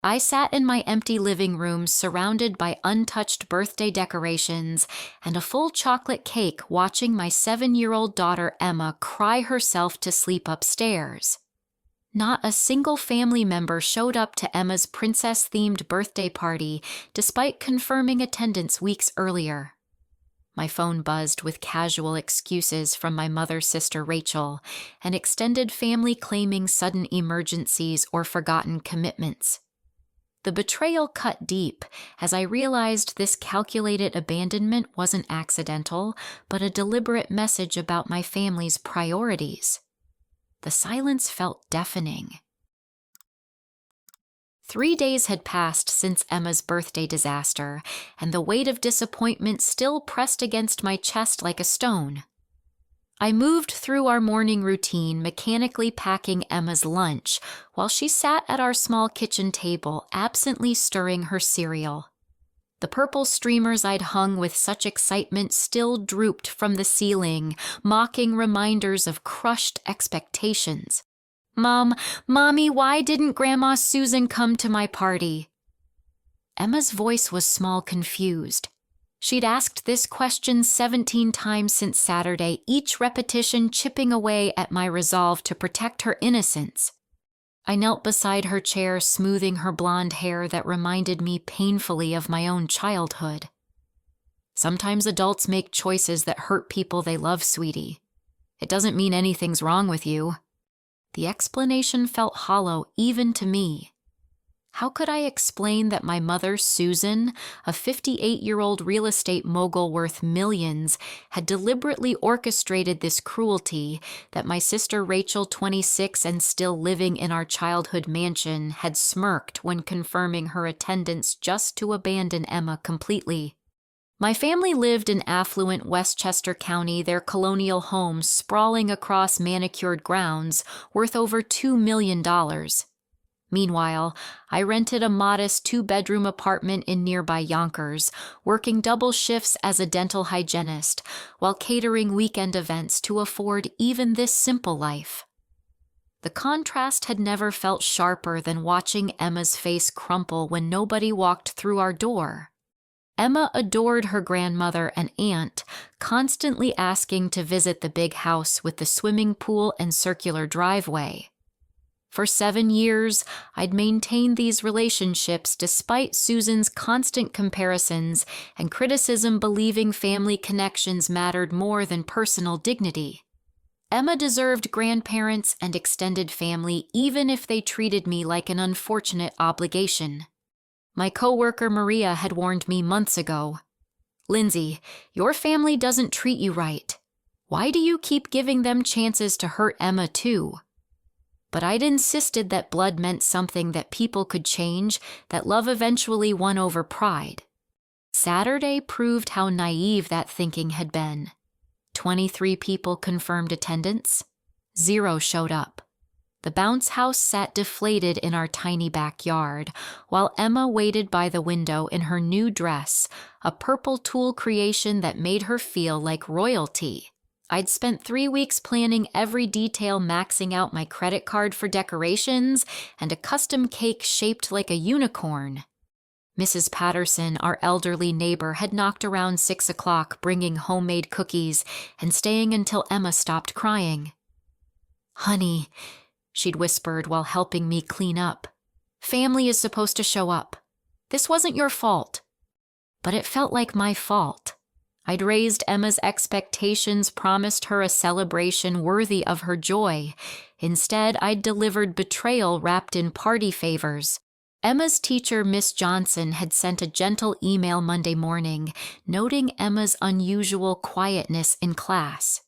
I sat in my empty living room surrounded by untouched birthday decorations and a full chocolate cake, watching my 7-year-old daughter Emma cry herself to sleep upstairs. Not a single family member showed up to Emma's princess-themed birthday party, despite confirming attendance weeks earlier. My phone buzzed with casual excuses from my mother's sister Rachel, and extended family claiming sudden emergencies or forgotten commitments. The betrayal cut deep as I realized this calculated abandonment wasn't accidental, but a deliberate message about my family's priorities. The silence felt deafening. 3 days had passed since Emma's birthday disaster, and the weight of disappointment still pressed against my chest like a stone. I moved through our morning routine, mechanically packing Emma's lunch, while she sat at our small kitchen table, absently stirring her cereal. The purple streamers I'd hung with such excitement still drooped from the ceiling, mocking reminders of crushed expectations. Mommy, why didn't Grandma Susan come to my party?" Emma's voice was small, confused. She'd asked this question 17 times since Saturday, each repetition chipping away at my resolve to protect her innocence. I knelt beside her chair, smoothing her blonde hair that reminded me painfully of my own childhood. "Sometimes adults make choices that hurt people they love, sweetie. It doesn't mean anything's wrong with you." The explanation felt hollow even to me. How could I explain that my mother, Susan, a 58-year-old real estate mogul worth millions, had deliberately orchestrated this cruelty, that my sister Rachel, 26 and still living in our childhood mansion, had smirked when confirming her attendance just to abandon Emma completely? My family lived in affluent Westchester County, their colonial home sprawling across manicured grounds worth over $2 million. Meanwhile, I rented a modest 2-bedroom apartment in nearby Yonkers, working double shifts as a dental hygienist while catering weekend events to afford even this simple life. The contrast had never felt sharper than watching Emma's face crumple when nobody walked through our door. Emma adored her grandmother and aunt, constantly asking to visit the big house with the swimming pool and circular driveway. For 7 years, I'd maintained these relationships despite Susan's constant comparisons and criticism, believing family connections mattered more than personal dignity. Emma deserved grandparents and extended family even if they treated me like an unfortunate obligation. My coworker Maria had warned me months ago. "Lindsay, your family doesn't treat you right. Why do you keep giving them chances to hurt Emma too?" But I'd insisted that blood meant something, that people could change, that love eventually won over pride. Saturday proved how naive that thinking had been. 23 people confirmed attendance. 0 showed up. The bounce house sat deflated in our tiny backyard, while Emma waited by the window in her new dress, a purple tulle creation that made her feel like royalty. I'd spent 3 weeks planning every detail, maxing out my credit card for decorations and a custom cake shaped like a unicorn. Mrs. Patterson, our elderly neighbor, had knocked around 6 o'clock, bringing homemade cookies and staying until Emma stopped crying. "Honey," she'd whispered while helping me clean up, "family is supposed to show up. This wasn't your fault." But it felt like my fault. I'd raised Emma's expectations, promised her a celebration worthy of her joy. Instead, I'd delivered betrayal wrapped in party favors. Emma's teacher, Miss Johnson, had sent a gentle email Monday morning, noting Emma's unusual quietness in class.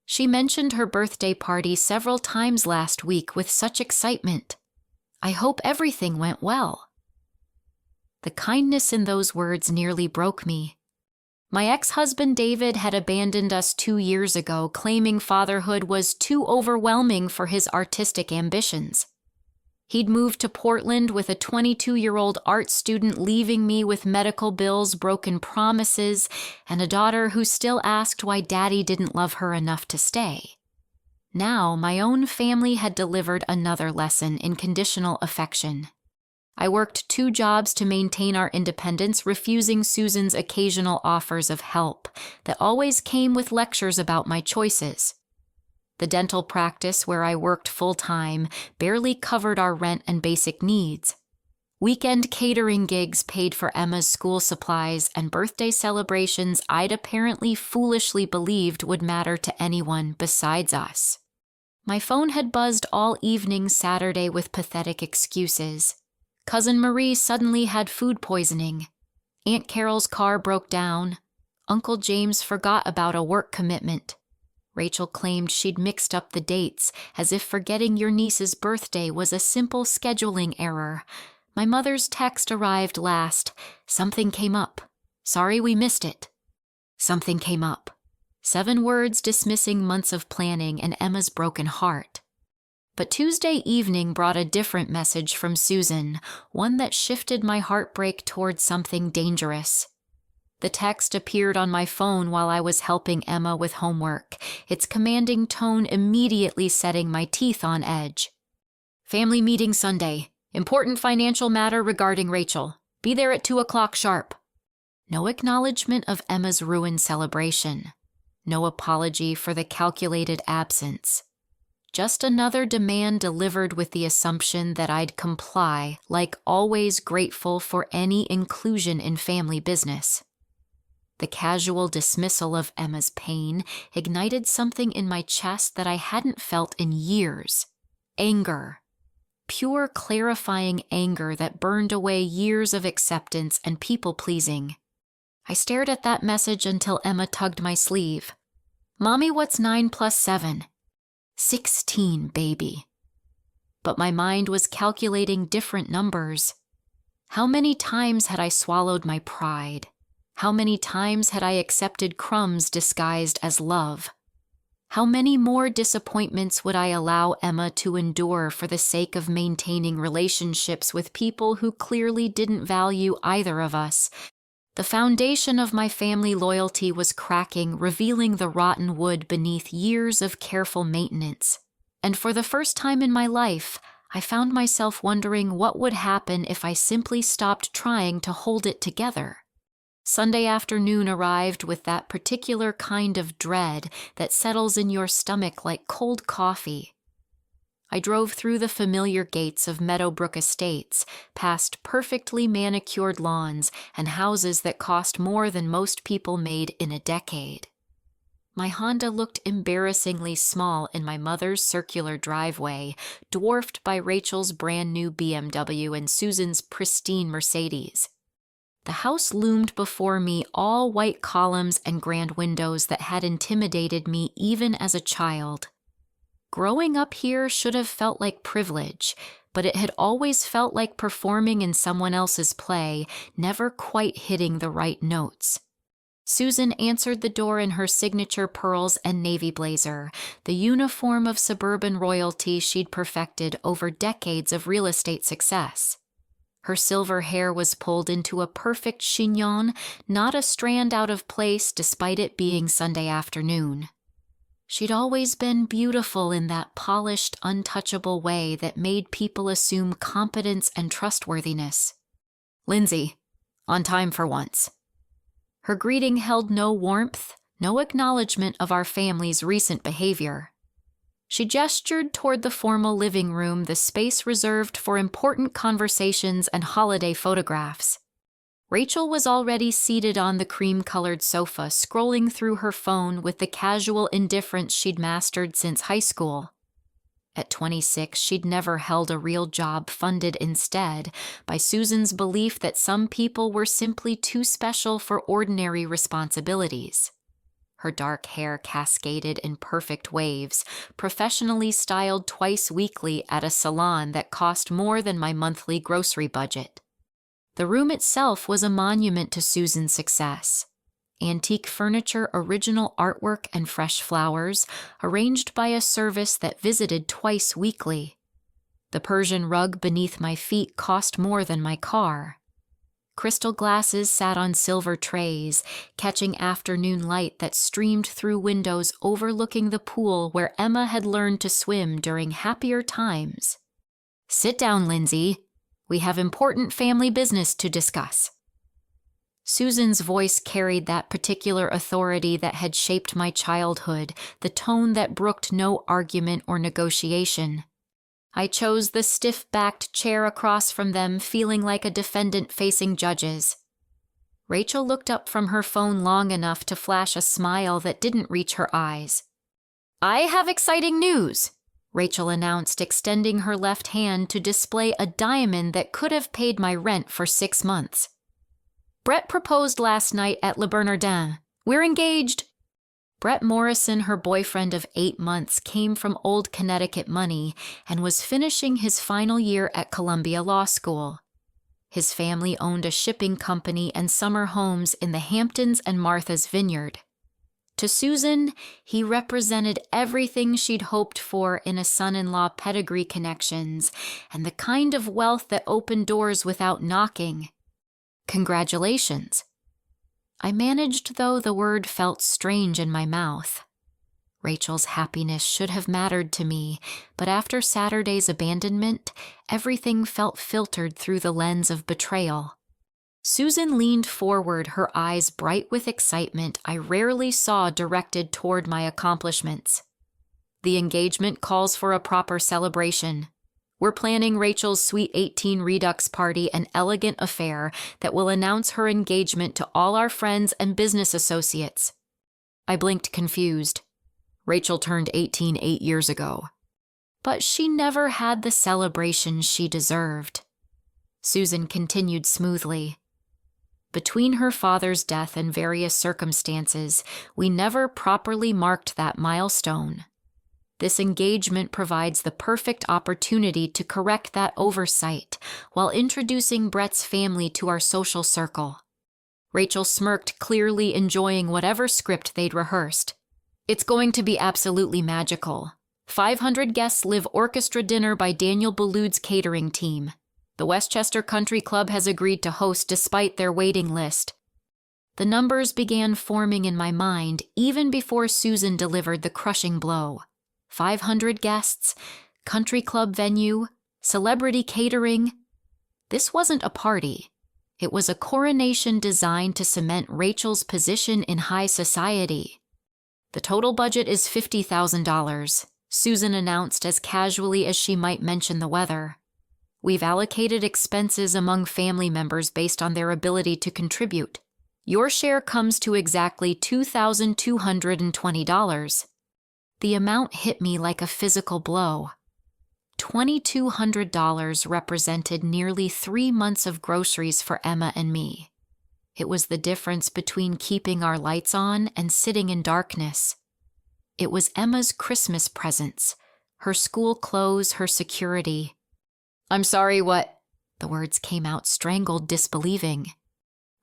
She mentioned her birthday party several times last week with such excitement. "I hope everything went well." The kindness in those words nearly broke me. My ex-husband David had abandoned us 2 years ago, claiming fatherhood was too overwhelming for his artistic ambitions. He'd moved to Portland with a 22-year-old art student, leaving me with medical bills, broken promises, and a daughter who still asked why Daddy didn't love her enough to stay. Now, my own family had delivered another lesson in conditional affection. I worked 2 jobs to maintain our independence, refusing Susan's occasional offers of help that always came with lectures about my choices. The dental practice where I worked full-time barely covered our rent and basic needs. Weekend catering gigs paid for Emma's school supplies and birthday celebrations I'd apparently foolishly believed would matter to anyone besides us. My phone had buzzed all evening Saturday with pathetic excuses. Cousin Marie suddenly had food poisoning. Aunt Carol's car broke down. Uncle James forgot about a work commitment. Rachel claimed she'd mixed up the dates, as if forgetting your niece's birthday was a simple scheduling error. My mother's text arrived last. Something came up. Sorry we missed it. Something came up. 7 words dismissing months of planning and Emma's broken heart. But Tuesday evening brought a different message from Susan, one that shifted my heartbreak toward something dangerous. The text appeared on my phone while I was helping Emma with homework, its commanding tone immediately setting my teeth on edge. Family meeting Sunday. Important financial matter regarding Rachel. Be there at 2 o'clock sharp. No acknowledgement of Emma's ruined celebration. No apology for the calculated absence. Just another demand delivered with the assumption that I'd comply, like always grateful for any inclusion in family business. The casual dismissal of Emma's pain ignited something in my chest that I hadn't felt in years. Anger. Pure clarifying anger that burned away years of acceptance and people-pleasing. I stared at that message until Emma tugged my sleeve. Mommy, what's 9 plus 7? 16, baby. But my mind was calculating different numbers. How many times had I swallowed my pride? How many times had I accepted crumbs disguised as love? How many more disappointments would I allow Emma to endure for the sake of maintaining relationships with people who clearly didn't value either of us? The foundation of my family loyalty was cracking, revealing the rotten wood beneath years of careful maintenance. And for the first time in my life, I found myself wondering what would happen if I simply stopped trying to hold it together. Sunday afternoon arrived with that particular kind of dread that settles in your stomach like cold coffee. I drove through the familiar gates of Meadowbrook Estates, past perfectly manicured lawns and houses that cost more than most people made in a decade. My Honda looked embarrassingly small in my mother's circular driveway, dwarfed by Rachel's brand new BMW and Susan's pristine Mercedes. The house loomed before me, all white columns and grand windows that had intimidated me even as a child. Growing up here should have felt like privilege, but it had always felt like performing in someone else's play, never quite hitting the right notes. Susan answered the door in her signature pearls and navy blazer, the uniform of suburban royalty she'd perfected over decades of real estate success. Her silver hair was pulled into a perfect chignon, not a strand out of place despite it being Sunday afternoon. She'd always been beautiful in that polished, untouchable way that made people assume competence and trustworthiness. Lindsay, on time for once. Her greeting held no warmth, no acknowledgement of our family's recent behavior. She gestured toward the formal living room, the space reserved for important conversations and holiday photographs. Rachel was already seated on the cream-colored sofa, scrolling through her phone with the casual indifference she'd mastered since high school. At 26, she'd never held a real job, funded instead by Susan's belief that some people were simply too special for ordinary responsibilities. Her dark hair cascaded in perfect waves, professionally styled twice weekly at a salon that cost more than my monthly grocery budget. The room itself was a monument to Susan's success. Antique furniture, original artwork, and fresh flowers, arranged by a service that visited twice weekly. The Persian rug beneath my feet cost more than my car. Crystal glasses sat on silver trays, catching afternoon light that streamed through windows overlooking the pool where Emma had learned to swim during happier times. Sit down, Lindsay. We have important family business to discuss." Susan's voice carried that particular authority that had shaped my childhood, the tone that brooked no argument or negotiation. I chose the stiff-backed chair across from them, feeling like a defendant facing judges. Rachel looked up from her phone long enough to flash a smile that didn't reach her eyes. "I have exciting news," Rachel announced, extending her left hand to display a diamond that could have paid my rent for 6 months. "Brett proposed last night at Le Bernardin. We're engaged." Brett Morrison, her boyfriend of 8 months, came from old Connecticut money and was finishing his final year at Columbia Law School. His family owned a shipping company and summer homes in the Hamptons and Martha's Vineyard. To Susan, he represented everything she'd hoped for in a son-in-law pedigree, connections, and the kind of wealth that opened doors without knocking. Congratulations. I managed, though the word felt strange in my mouth. Rachel's happiness should have mattered to me, but after Saturday's abandonment, everything felt filtered through the lens of betrayal. Susan leaned forward, her eyes bright with excitement I rarely saw directed toward my accomplishments. "The engagement calls for a proper celebration. We're planning Rachel's Sweet 18 Redux party, an elegant affair that will announce her engagement to all our friends and business associates." I blinked, confused. Rachel turned 18 8 years ago. But she never had the celebration she deserved. Susan continued smoothly. "Between her father's death and various circumstances, we never properly marked that milestone. This engagement provides the perfect opportunity to correct that oversight while introducing Brett's family to our social circle." Rachel smirked, clearly enjoying whatever script they'd rehearsed. "It's going to be absolutely magical. 500 guests, live orchestra dinner by Daniel Boulud's catering team. The Westchester Country Club has agreed to host despite their waiting list." The numbers began forming in my mind even before Susan delivered the crushing blow. 500 guests, country club venue, celebrity catering. This wasn't a party. It was a coronation designed to cement Rachel's position in high society. "The total budget is $50,000, Susan announced as casually as she might mention the weather. "We've allocated expenses among family members based on their ability to contribute. Your share comes to exactly $2,220. The amount hit me like a physical blow. $2,200 represented nearly 3 months of groceries for Emma and me. It was the difference between keeping our lights on and sitting in darkness. It was Emma's Christmas presents, her school clothes, her security. "I'm sorry, what?" The words came out strangled, disbelieving.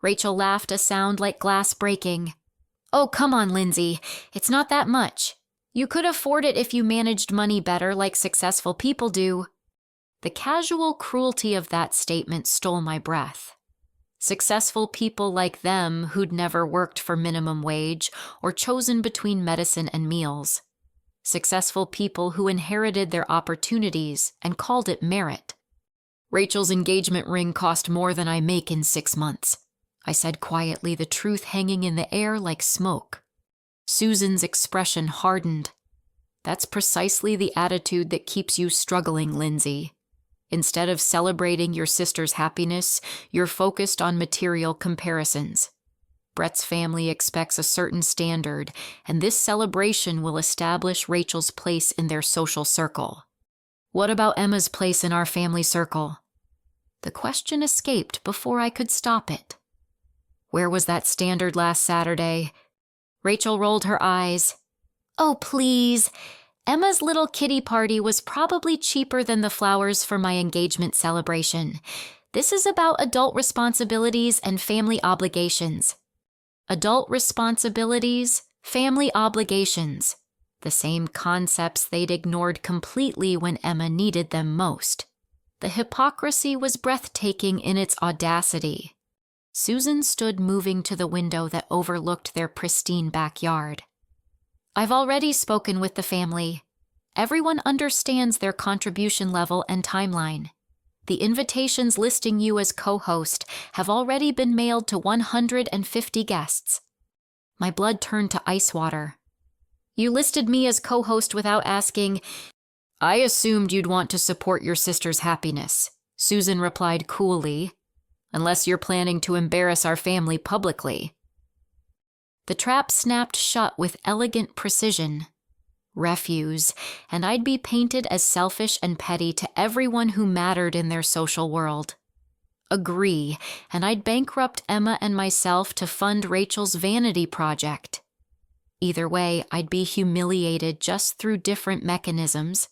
Rachel laughed, a sound like glass breaking. "Oh, come on, Lindsay. It's not that much. You could afford it if you managed money better like successful people do." The casual cruelty of that statement stole my breath. Successful people like them who'd never worked for minimum wage or chosen between medicine and meals. Successful people who inherited their opportunities and called it merit. "Rachel's engagement ring cost more than I make in 6 months. I said quietly, the truth hanging in the air like smoke. Susan's expression hardened. "That's precisely the attitude that keeps you struggling, Lindsay. Instead of celebrating your sister's happiness, you're focused on material comparisons. Brett's family expects a certain standard, and this celebration will establish Rachel's place in their social circle. What about Emma's place in our family circle?" The question escaped before I could stop it. "Where was that standard last Saturday?" Rachel rolled her eyes. "Oh, please. Emma's little kiddie party was probably cheaper than the flowers for my engagement celebration. This is about adult responsibilities and family obligations." Adult responsibilities, family obligations. The same concepts they'd ignored completely when Emma needed them most. The hypocrisy was breathtaking in its audacity. Susan stood moving to the window that overlooked their pristine backyard. "I've already spoken with the family. Everyone understands their contribution level and timeline. The invitations listing you as co-host have already been mailed to 150 guests. My blood turned to ice water. You listed me as co-host without asking. I assumed you'd want to support your sister's happiness, Susan replied coolly, unless you're planning to embarrass our family publicly. The trap snapped shut with elegant precision. Refuse, and I'd be painted as selfish and petty to everyone who mattered in their social world. Agree, and I'd bankrupt Emma and myself to fund Rachel's vanity project. Either way, I'd be humiliated just through different mechanisms.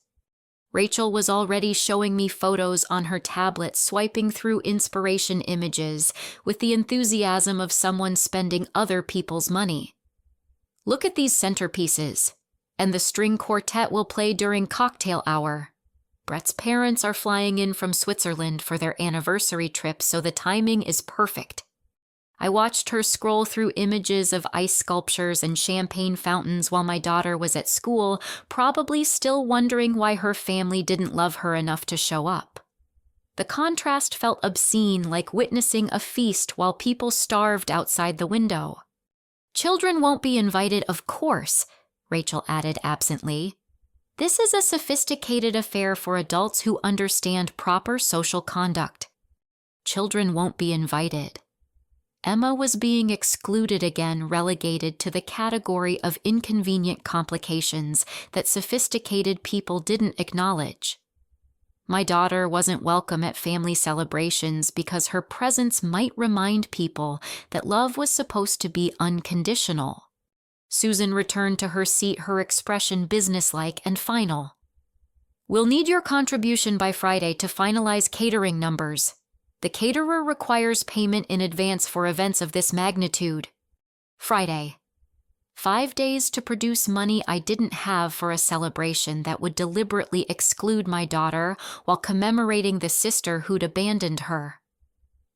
Rachel was already showing me photos on her tablet, swiping through inspiration images with the enthusiasm of someone spending other people's money. Look at these centerpieces. And the string quartet will play during cocktail hour. Brett's parents are flying in from Switzerland for their anniversary trip, so the timing is perfect. I watched her scroll through images of ice sculptures and champagne fountains while my daughter was at school, probably still wondering why her family didn't love her enough to show up. The contrast felt obscene, like witnessing a feast while people starved outside the window. Children won't be invited, of course, Rachel added absently. This is a sophisticated affair for adults who understand proper social conduct. Children won't be invited. Emma was being excluded again, relegated to the category of inconvenient complications that sophisticated people didn't acknowledge. My daughter wasn't welcome at family celebrations because her presence might remind people that love was supposed to be unconditional. Susan returned to her seat, her expression businesslike and final. We'll need your contribution by Friday to finalize catering numbers. The caterer requires payment in advance for events of this magnitude. Friday. 5 days to produce money I didn't have for a celebration that would deliberately exclude my daughter while commemorating the sister who'd abandoned her.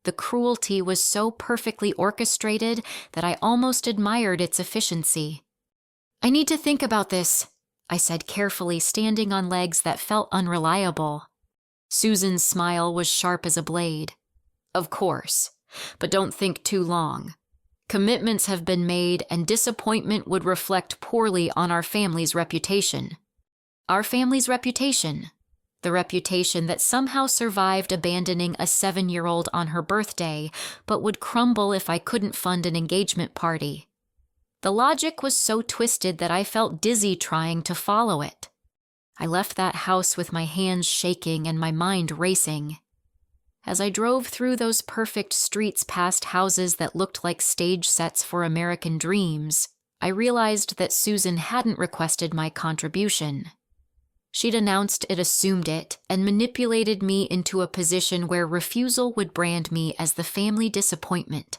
The cruelty was so perfectly orchestrated that I almost admired its efficiency. I need to think about this, I said carefully, standing on legs that felt unreliable. Susan's smile was sharp as a blade. Of course, but don't think too long. Commitments have been made, and disappointment would reflect poorly on our family's reputation. Our family's reputation? The reputation that somehow survived abandoning a 7-year-old on her birthday, but would crumble if I couldn't fund an engagement party. The logic was so twisted that I felt dizzy trying to follow it. I left that house with my hands shaking and my mind racing. As I drove through those perfect streets past houses that looked like stage sets for American dreams, I realized that Susan hadn't requested my contribution. She'd announced it, assumed it, and manipulated me into a position where refusal would brand me as the family disappointment.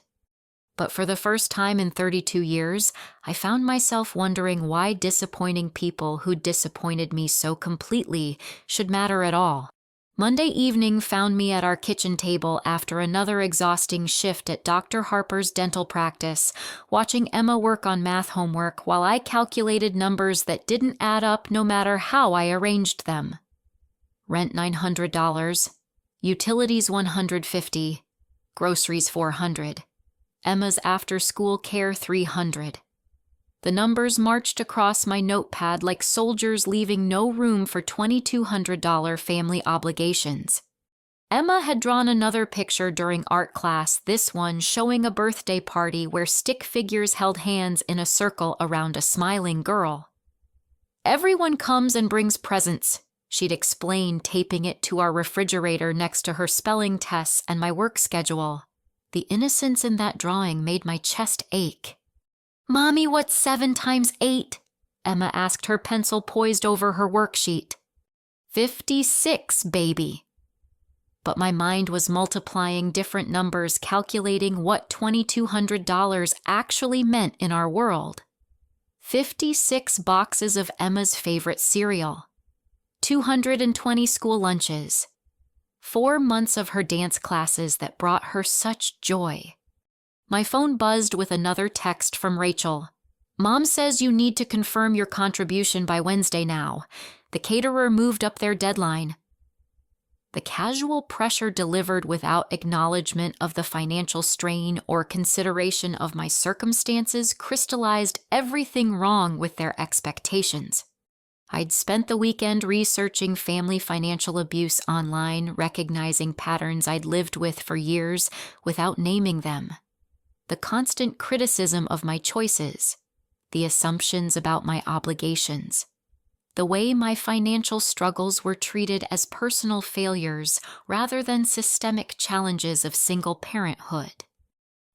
But for the first time in 32 years, I found myself wondering why disappointing people who disappointed me so completely should matter at all. Monday evening found me at our kitchen table after another exhausting shift at Dr. Harper's dental practice, watching Emma work on math homework while I calculated numbers that didn't add up no matter how I arranged them. Rent $900, utilities $150, groceries $400, Emma's after-school care $300. The numbers marched across my notepad like soldiers leaving no room for $2,200 family obligations. Emma had drawn another picture during art class, this one showing a birthday party where stick figures held hands in a circle around a smiling girl. Everyone comes and brings presents, she'd explained, taping it to our refrigerator next to her spelling tests and my work schedule. The innocence in that drawing made my chest ache. "Mommy, what's 7 times 8? Emma asked, her pencil poised over her worksheet. 56, baby. But my mind was multiplying different numbers, calculating what $2,200 actually meant in our world. 56 boxes of Emma's favorite cereal, 220 school lunches, 4 months of her dance classes that brought her such joy. My phone buzzed with another text from Rachel. "Mom says you need to confirm your contribution by Wednesday now. The caterer moved up their deadline." The casual pressure delivered without acknowledgement of the financial strain or consideration of my circumstances crystallized everything wrong with their expectations. I'd spent the weekend researching family financial abuse online, recognizing patterns I'd lived with for years without naming them. The constant criticism of my choices, the assumptions about my obligations, the way my financial struggles were treated as personal failures rather than systemic challenges of single parenthood.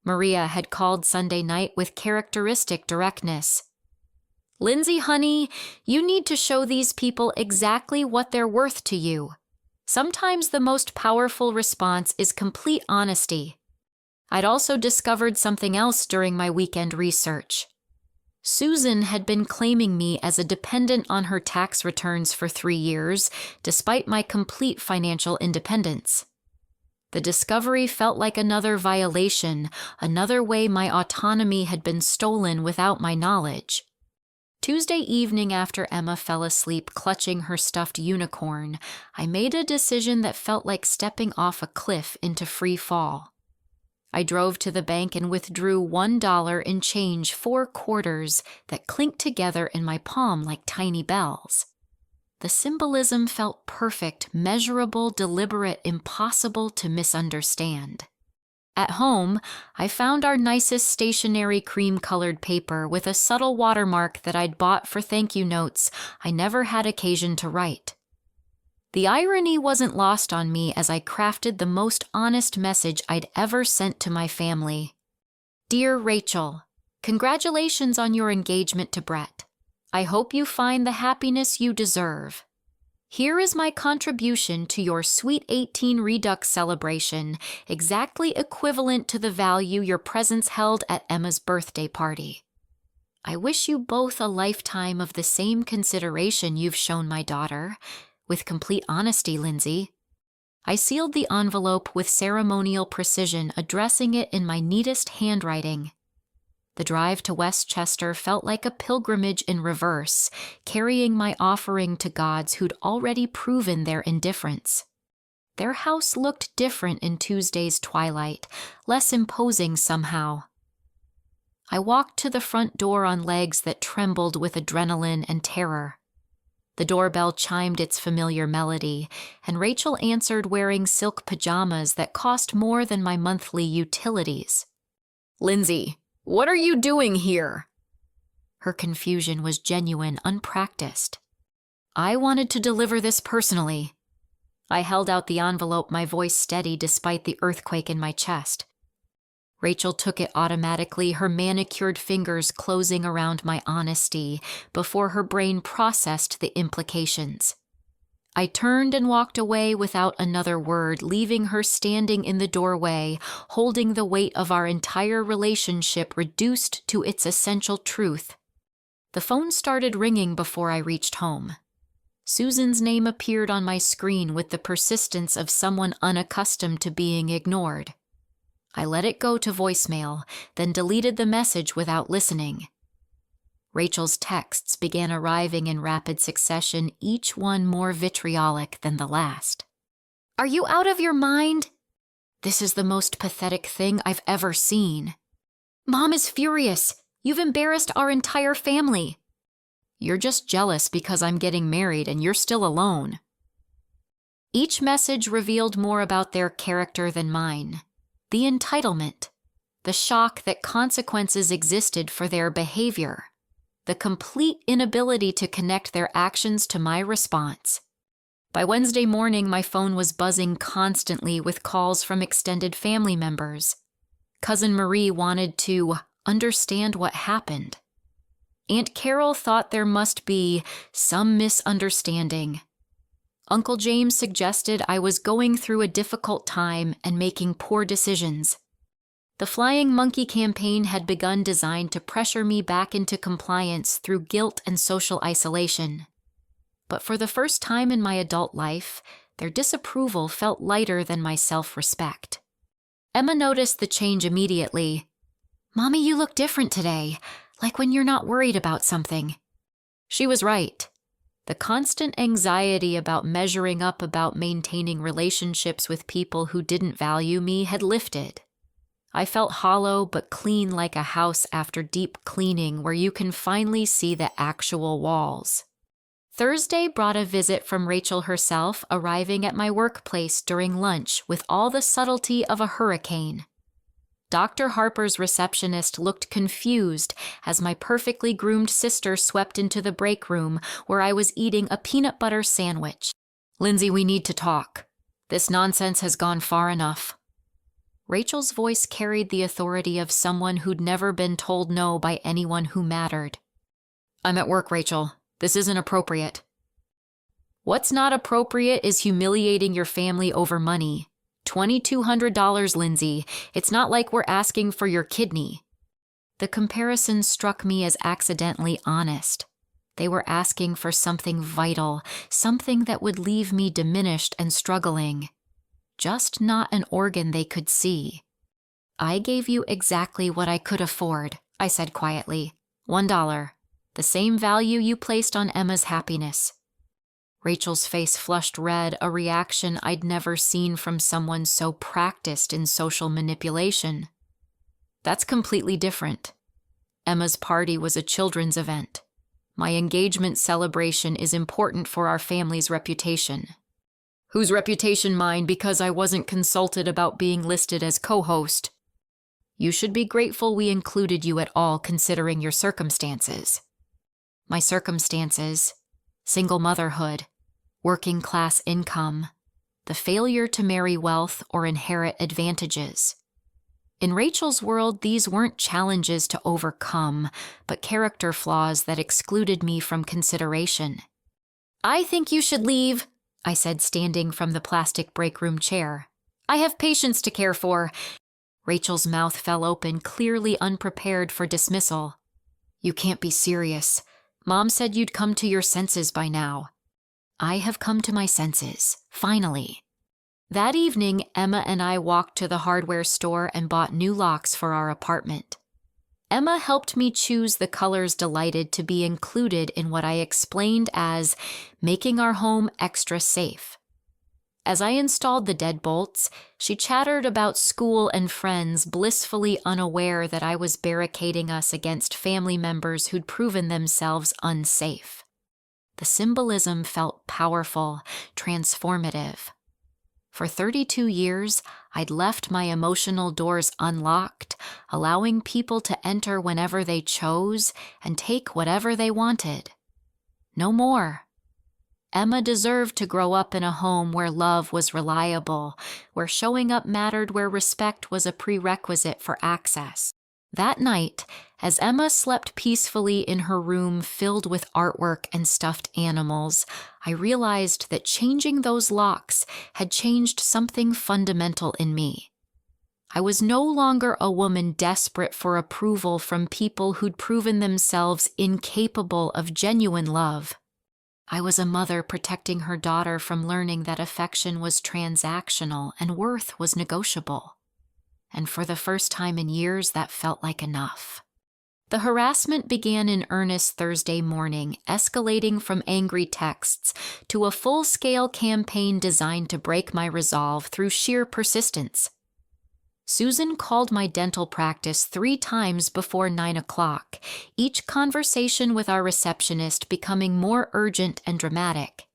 Maria had called Sunday night with characteristic directness. "Lindsay, honey, you need to show these people exactly what they're worth to you. Sometimes the most powerful response is complete honesty." I'd also discovered something else during my weekend research. Susan had been claiming me as a dependent on her tax returns for 3 years, despite my complete financial independence. The discovery felt like another violation, another way my autonomy had been stolen without my knowledge. Tuesday evening, after Emma fell asleep clutching her stuffed unicorn, I made a decision that felt like stepping off a cliff into free fall. I drove to the bank and withdrew $1 in change, 4 quarters that clinked together in my palm like tiny bells. The symbolism felt perfect, measurable, deliberate, impossible to misunderstand. At home, I found our nicest stationery cream-colored paper with a subtle watermark that I'd bought for thank you notes I never had occasion to write. The irony wasn't lost on me as I crafted the most honest message I'd ever sent to my family. "Dear Rachel, congratulations on your engagement to Brett. I hope you find the happiness you deserve. Here is my contribution to your Sweet 18 Redux celebration, exactly equivalent to the value your presence held at Emma's birthday party. I wish you both a lifetime of the same consideration you've shown my daughter. With complete honesty, Lindsay." I sealed the envelope with ceremonial precision, addressing it in my neatest handwriting. The drive to Westchester felt like a pilgrimage in reverse, carrying my offering to gods who'd already proven their indifference. Their house looked different in Tuesday's twilight, less imposing somehow. I walked to the front door on legs that trembled with adrenaline and terror. The doorbell chimed its familiar melody, and Rachel answered wearing silk pajamas that cost more than my monthly utilities. "Lindsay, what are you doing here?" Her confusion was genuine, unpracticed. "I wanted to deliver this personally." I held out the envelope, my voice steady despite the earthquake in my chest. Rachel took it automatically, her manicured fingers closing around my honesty before her brain processed the implications. I turned and walked away without another word, leaving her standing in the doorway, holding the weight of our entire relationship reduced to its essential truth. The phone started ringing before I reached home. Susan's name appeared on my screen with the persistence of someone unaccustomed to being ignored. I let it go to voicemail, then deleted the message without listening. Rachel's texts began arriving in rapid succession, each one more vitriolic than the last. "Are you out of your mind? This is the most pathetic thing I've ever seen. Mom is furious. You've embarrassed our entire family. You're just jealous because I'm getting married and you're still alone." Each message revealed more about their character than mine. The entitlement, the shock that consequences existed for their behavior, the complete inability to connect their actions to my response. By Wednesday morning, my phone was buzzing constantly with calls from extended family members. Cousin Marie wanted to understand what happened. Aunt Carol thought there must be some misunderstanding. Uncle James suggested I was going through a difficult time and making poor decisions. The Flying Monkey campaign had begun, designed to pressure me back into compliance through guilt and social isolation. But for the first time in my adult life, their disapproval felt lighter than my self-respect. Emma noticed the change immediately. "Mommy, you look different today, like when you're not worried about something." She was right. The constant anxiety about measuring up, about maintaining relationships with people who didn't value me, had lifted. I felt hollow but clean, like a house after deep cleaning where you can finally see the actual walls. Thursday brought a visit from Rachel herself, arriving at my workplace during lunch with all the subtlety of a hurricane. Dr. Harper's receptionist looked confused as my perfectly groomed sister swept into the break room where I was eating a peanut butter sandwich. "Lindsay, we need to talk. This nonsense has gone far enough." Rachel's voice carried the authority of someone who'd never been told no by anyone who mattered. "I'm at work, Rachel. This isn't appropriate." "What's not appropriate is humiliating your family over money. $2,200, Lindsay. It's not like we're asking for your kidney." The comparison struck me as accidentally honest. They were asking for something vital, something that would leave me diminished and struggling. Just not an organ they could see. "I gave you exactly what I could afford," I said quietly. $1. The same value you placed on Emma's happiness." Rachel's face flushed red, a reaction I'd never seen from someone so practiced in social manipulation. "That's completely different. Emma's party was a children's event. My engagement celebration is important for our family's reputation." "Whose reputation? Mine, because I wasn't consulted about being listed as co-host." "You should be grateful we included you at all, considering your circumstances." My circumstances: single motherhood, working class income, the failure to marry wealth or inherit advantages. In Rachel's world, these weren't challenges to overcome, but character flaws that excluded me from consideration. "I think you should leave," I said, standing from the plastic break room chair. "I have patients to care for." Rachel's mouth fell open, clearly unprepared for dismissal. "You can't be serious. Mom said you'd come to your senses by now." "I have come to my senses, finally." That evening, Emma and I walked to the hardware store and bought new locks for our apartment. Emma helped me choose the colors delighted to be included in what I explained as making our home extra safe. As I installed the deadbolts, she chattered about school and friends, blissfully unaware that I was barricading us against family members who'd proven themselves unsafe. The symbolism felt powerful, transformative. For 32 years, I'd left my emotional doors unlocked, allowing people to enter whenever they chose and take whatever they wanted. No more. Emma deserved to grow up in a home where love was reliable, where showing up mattered, where respect was a prerequisite for access. That night, as Emma slept peacefully in her room filled with artwork and stuffed animals, I realized that changing those locks had changed something fundamental in me. I was no longer a woman desperate for approval from people who'd proven themselves incapable of genuine love. I was a mother protecting her daughter from learning that affection was transactional and worth was negotiable. And for the first time in years, that felt like enough. The harassment began in earnest Thursday morning, escalating from angry texts to a full-scale campaign designed to break my resolve through sheer persistence. Susan called my dental practice 3 times before 9 o'clock, each conversation with our receptionist becoming more urgent and dramatic.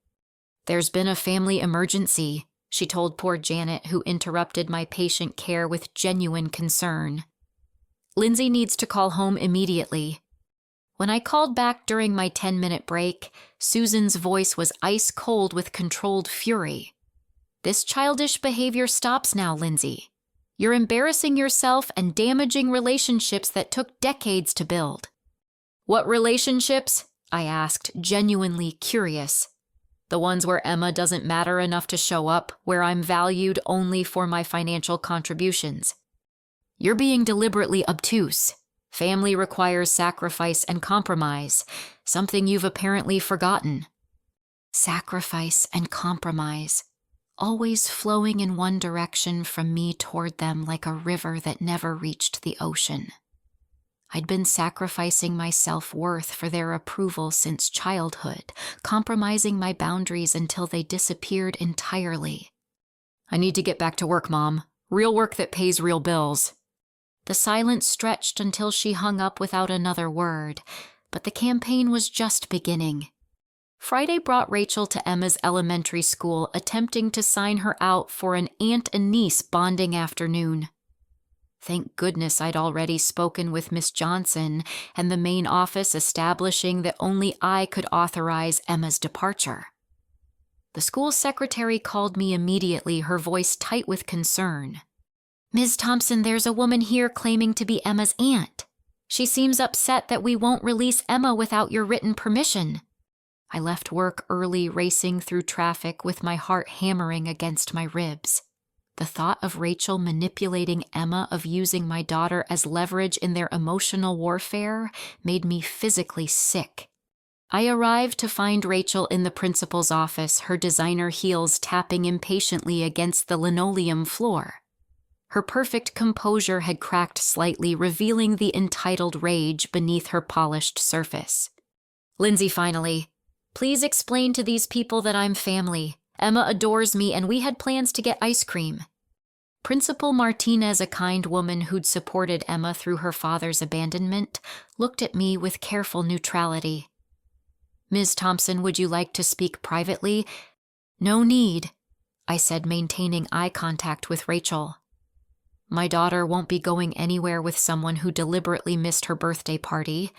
"There's been a family emergency," she told poor Janet, who interrupted my patient care with genuine concern. "Lindsay needs to call home immediately." When I called back during my 10-minute break, Susan's voice was ice cold with controlled fury. "This childish behavior stops now, Lindsay. You're embarrassing yourself and damaging relationships that took decades to build." "What relationships?" I asked, genuinely curious. "The ones where Emma doesn't matter enough to show up, where I'm valued only for my financial contributions." "You're being deliberately obtuse. Family requires sacrifice and compromise, something you've apparently forgotten." Sacrifice and compromise, always flowing in one direction from me toward them like a river that never reached the ocean. I'd been sacrificing my self-worth for their approval since childhood, compromising my boundaries until they disappeared entirely. "I need to get back to work, Mom. Real work that pays real bills." The silence stretched until she hung up without another word, but the campaign was just beginning. Friday brought Rachel to Emma's elementary school, attempting to sign her out for an aunt and niece bonding afternoon. Thank goodness I'd already spoken with Miss Johnson and the main office establishing that only I could authorize Emma's departure. The school secretary called me immediately, her voice tight with concern. "Ms. Thompson, there's a woman here claiming to be Emma's aunt. She seems upset that we won't release Emma without your written permission." I left work early, racing through traffic with my heart hammering against my ribs. The thought of Rachel manipulating Emma, of using my daughter as leverage in their emotional warfare, made me physically sick. I arrived to find Rachel in the principal's office, her designer heels tapping impatiently against the linoleum floor. Her perfect composure had cracked slightly, revealing the entitled rage beneath her polished surface. "Lindsay, finally. Please explain to these people that I'm family. Emma adores me, and we had plans to get ice cream." Principal Martinez, a kind woman who'd supported Emma through her father's abandonment, looked at me with careful neutrality. "Ms. Thompson, would you like to speak privately?" "No need," I said, maintaining eye contact with Rachel. "My daughter won't be going anywhere with someone who deliberately missed her birthday party.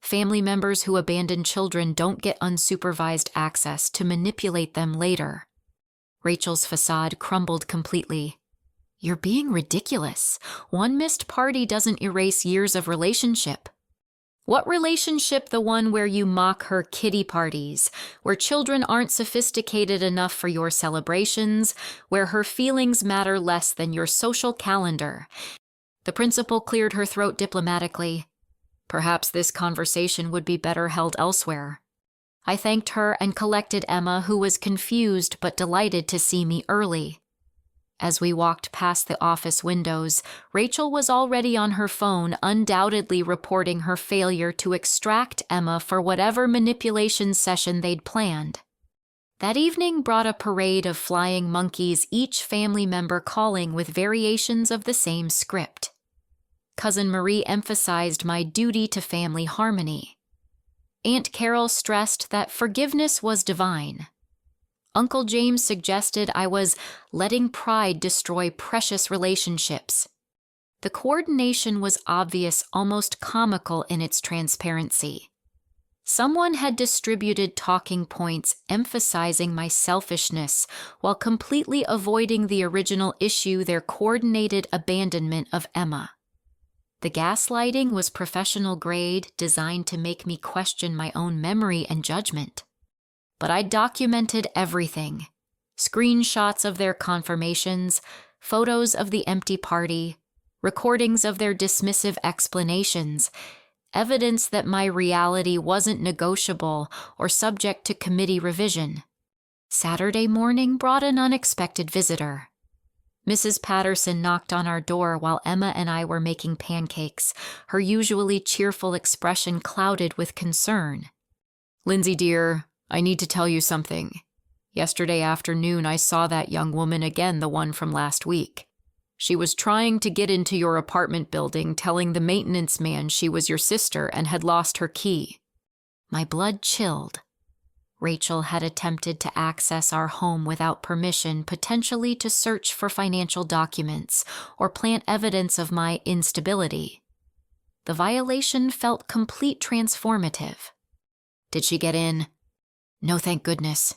Family members who abandon children don't get unsupervised access to manipulate them later." Rachel's facade crumbled completely. "You're being ridiculous. One missed party doesn't erase years of relationship." "What relationship? The one where you mock her kiddie parties, where children aren't sophisticated enough for your celebrations, where her feelings matter less than your social calendar." The principal cleared her throat diplomatically. Perhaps this conversation would be better held elsewhere. I thanked her and collected Emma, who was confused but delighted to see me early. As we walked past the office windows, Rachel was already on her phone, undoubtedly reporting her failure to extract Emma for whatever manipulation session they'd planned. That evening brought a parade of flying monkeys, each family member calling with variations of the same script. Cousin Marie emphasized my duty to family harmony. Aunt Carol stressed that forgiveness was divine. Uncle James suggested I was letting pride destroy precious relationships. The coordination was obvious, almost comical in its transparency. Someone had distributed talking points emphasizing my selfishness while completely avoiding the original issue, their coordinated abandonment of Emma. The gaslighting was professional grade, designed to make me question my own memory and judgment. But I documented everything. Screenshots of their confirmations, photos of the empty party, recordings of their dismissive explanations, evidence that my reality wasn't negotiable or subject to committee revision. Saturday morning brought an unexpected visitor. Mrs. Patterson knocked on our door while Emma and I were making pancakes, her usually cheerful expression clouded with concern. "Lindsay, dear, I need to tell you something. Yesterday afternoon, I saw that young woman again, the one from last week. She was trying to get into your apartment building, telling the maintenance man she was your sister and had lost her key." My blood chilled. Rachel had attempted to access our home without permission, potentially to search for financial documents or plant evidence of my instability. The violation felt complete transformative. "Did she get in?" "No, thank goodness.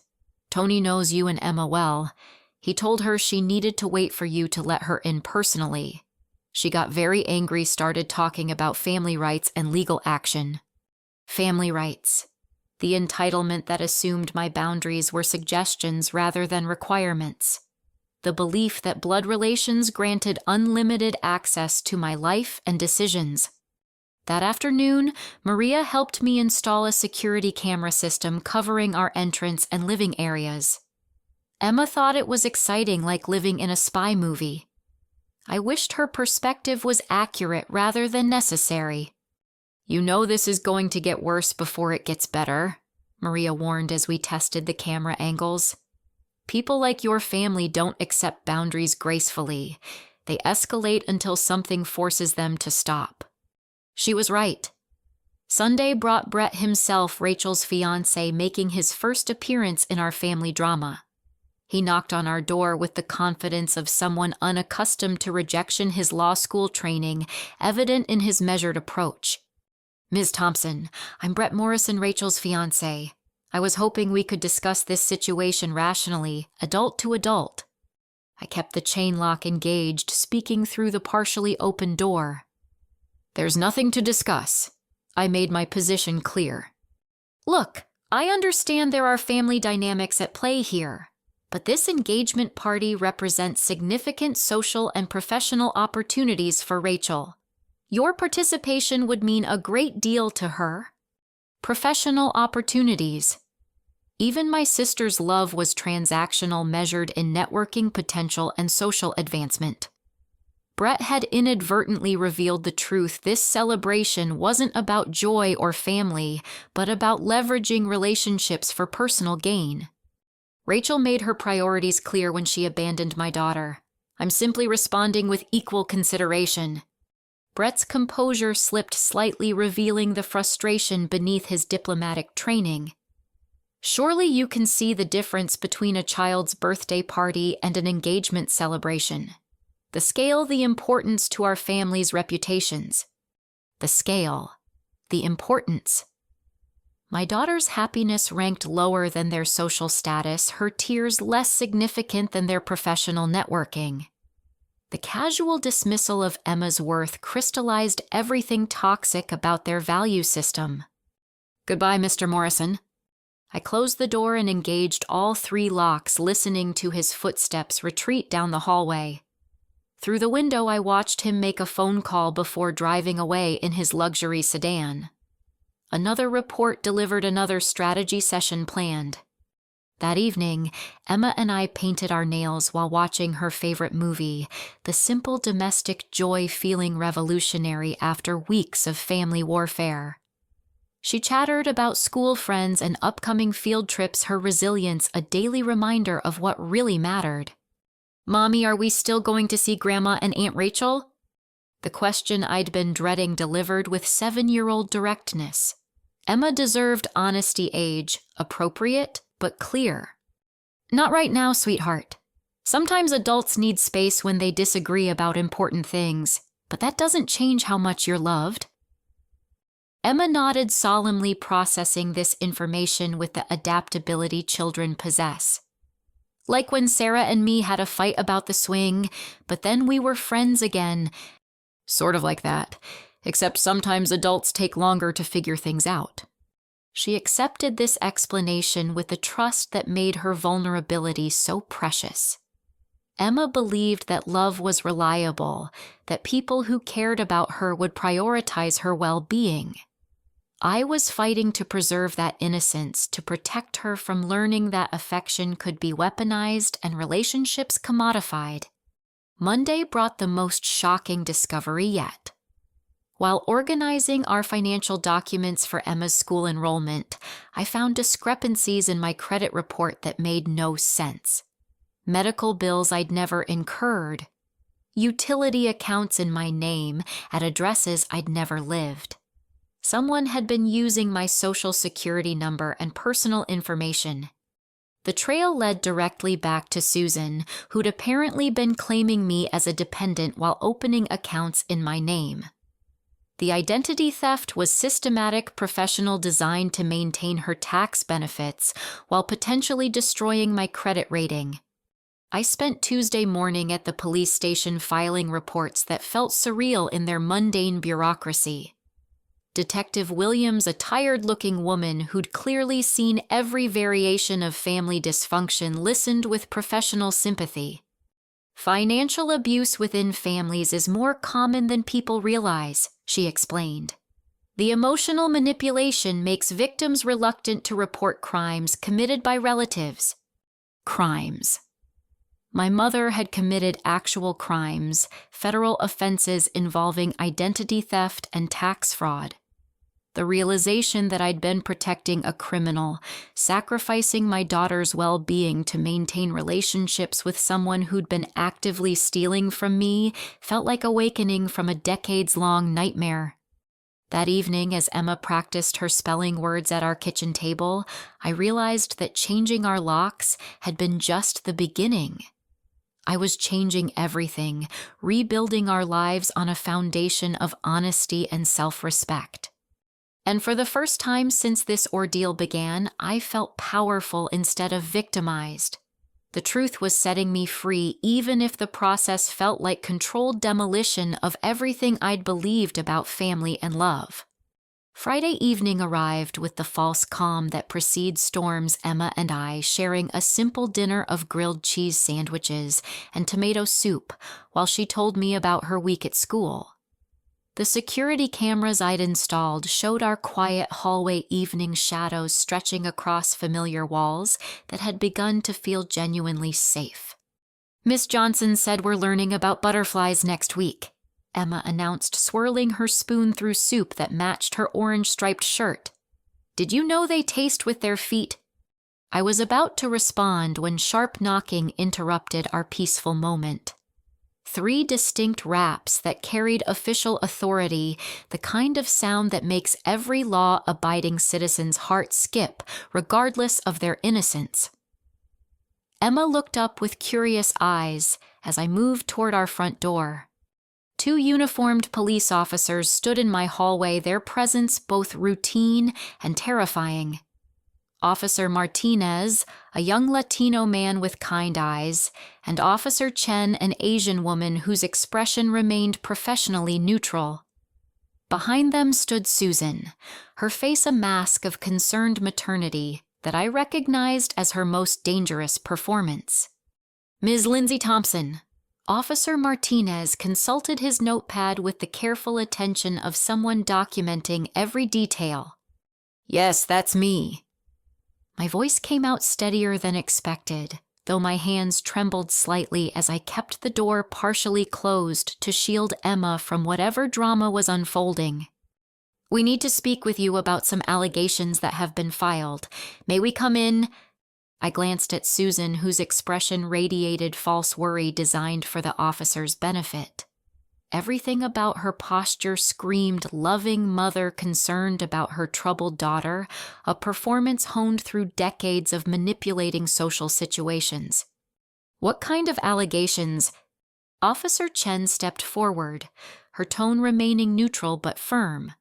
Tony knows you and Emma well. He told her she needed to wait for you to let her in personally. She got very angry, started talking about family rights and legal action." Family rights. The entitlement that assumed my boundaries were suggestions rather than requirements. The belief that blood relations granted unlimited access to my life and decisions. That afternoon, Maria helped me install a security camera system covering our entrance and living areas. Emma thought it was exciting, like living in a spy movie. I wished her perspective was accurate rather than necessary. "You know this is going to get worse before it gets better," Maria warned as we tested the camera angles. "People like your family don't accept boundaries gracefully. They escalate until something forces them to stop." She was right. Sunday brought Brett himself, Rachel's fiancé, making his first appearance in our family drama. He knocked on our door with the confidence of someone unaccustomed to rejection, his law school training evident in his measured approach. "Ms. Thompson, I'm Brett Morrison, Rachel's fiancé. I was hoping we could discuss this situation rationally, adult to adult." I kept the chain lock engaged, speaking through the partially open door. "There's nothing to discuss." I made my position clear. "Look, I understand there are family dynamics at play here, but this engagement party represents significant social and professional opportunities for Rachel. Your participation would mean a great deal to her. Professional opportunities. Even my sister's love was transactional, measured in networking potential and social advancement." Brett had inadvertently revealed the truth. This celebration wasn't about joy or family, but about leveraging relationships for personal gain. Rachel made her priorities clear when she abandoned my daughter. I'm simply responding with equal consideration. Brett's composure slipped slightly, revealing the frustration beneath his diplomatic training. Surely you can see the difference between a child's birthday party and an engagement celebration. The scale, the importance to our family's reputations. The scale, the importance. My daughter's happiness ranked lower than their social status, her tears less significant than their professional networking. The casual dismissal of Emma's worth crystallized everything toxic about their value system. "Goodbye, Mr. Morrison." I closed the door and engaged all 3 locks, listening to his footsteps retreat down the hallway. Through the window, I watched him make a phone call before driving away in his luxury sedan. Another report delivered, another strategy session planned. That evening, Emma and I painted our nails while watching her favorite movie, the simple domestic joy feeling revolutionary after weeks of family warfare. She chattered about school friends and upcoming field trips, her resilience a daily reminder of what really mattered. "Mommy, are we still going to see Grandma and Aunt Rachel?" The question I'd been dreading delivered with 7-year-old directness. Emma deserved honesty, age, appropriate, but clear. "Not right now, sweetheart. Sometimes adults need space when they disagree about important things, but that doesn't change how much you're loved." Emma nodded solemnly, processing this information with the adaptability children possess. "Like when Sarah and me had a fight about the swing, but then we were friends again." "Sort of like that, except sometimes adults take longer to figure things out." She accepted this explanation with a trust that made her vulnerability so precious. Emma believed that love was reliable, that people who cared about her would prioritize her well-being. I was fighting to preserve that innocence, to protect her from learning that affection could be weaponized and relationships commodified. Monday brought the most shocking discovery yet. While organizing our financial documents for Emma's school enrollment, I found discrepancies in my credit report that made no sense. Medical bills I'd never incurred. Utility accounts in my name at addresses I'd never lived. Someone had been using my social security number and personal information. The trail led directly back to Susan, who'd apparently been claiming me as a dependent while opening accounts in my name. The identity theft was systematic, professional, designed to maintain her tax benefits while potentially destroying my credit rating. I spent Tuesday morning at the police station filing reports that felt surreal in their mundane bureaucracy. Detective Williams, a tired-looking woman who'd clearly seen every variation of family dysfunction, listened with professional sympathy. "Financial abuse within families is more common than people realize," she explained. "The emotional manipulation makes victims reluctant to report crimes committed by relatives." Crimes. My mother had committed actual crimes, federal offenses involving identity theft and tax fraud. The realization that I'd been protecting a criminal, sacrificing my daughter's well-being to maintain relationships with someone who'd been actively stealing from me, felt like awakening from a decades-long nightmare. That evening, as Emma practiced her spelling words at our kitchen table, I realized that changing our locks had been just the beginning. I was changing everything, rebuilding our lives on a foundation of honesty and self-respect. And for the first time since this ordeal began, I felt powerful instead of victimized. The truth was setting me free, even if the process felt like controlled demolition of everything I'd believed about family and love. Friday evening arrived with the false calm that precedes storms, Emma and I sharing a simple dinner of grilled cheese sandwiches and tomato soup while she told me about her week at school. The security cameras I'd installed showed our quiet hallway evening shadows stretching across familiar walls that had begun to feel genuinely safe. "Miss Johnson said we're learning about butterflies next week," Emma announced, swirling her spoon through soup that matched her orange-striped shirt. "Did you know they taste with their feet?" I was about to respond when sharp knocking interrupted our peaceful moment. 3 distinct raps that carried official authority, the kind of sound that makes every law-abiding citizen's heart skip, regardless of their innocence. Emma looked up with curious eyes as I moved toward our front door. 2 uniformed police officers stood in my hallway, their presence both routine and terrifying. Officer Martinez, a young Latino man with kind eyes, and Officer Chen, an Asian woman whose expression remained professionally neutral. Behind them stood Susan, her face a mask of concerned maternity that I recognized as her most dangerous performance. "Ms. Lindsay Thompson." Officer Martinez consulted his notepad with the careful attention of someone documenting every detail. "Yes, that's me." My voice came out steadier than expected, though my hands trembled slightly as I kept the door partially closed to shield Emma from whatever drama was unfolding. "We need to speak with you about some allegations that have been filed. May we come in?" I glanced at Susan, whose expression radiated false worry designed for the officer's benefit. Everything about her posture screamed loving mother concerned about her troubled daughter, a performance honed through decades of manipulating social situations. "What kind of allegations?" Officer Chen stepped forward, her tone remaining neutral but firm.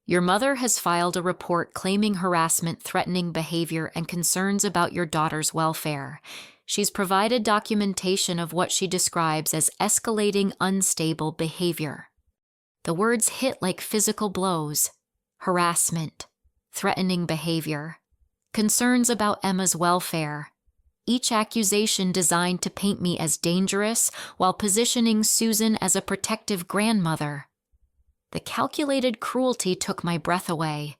"Your mother has filed a report claiming harassment, threatening behavior, and concerns about your daughter's welfare. She's provided documentation of what she describes as escalating unstable behavior." The words hit like physical blows. Harassment, threatening behavior, concerns about Emma's welfare. Each accusation designed to paint me as dangerous while positioning Susan as a protective grandmother. The calculated cruelty took my breath away.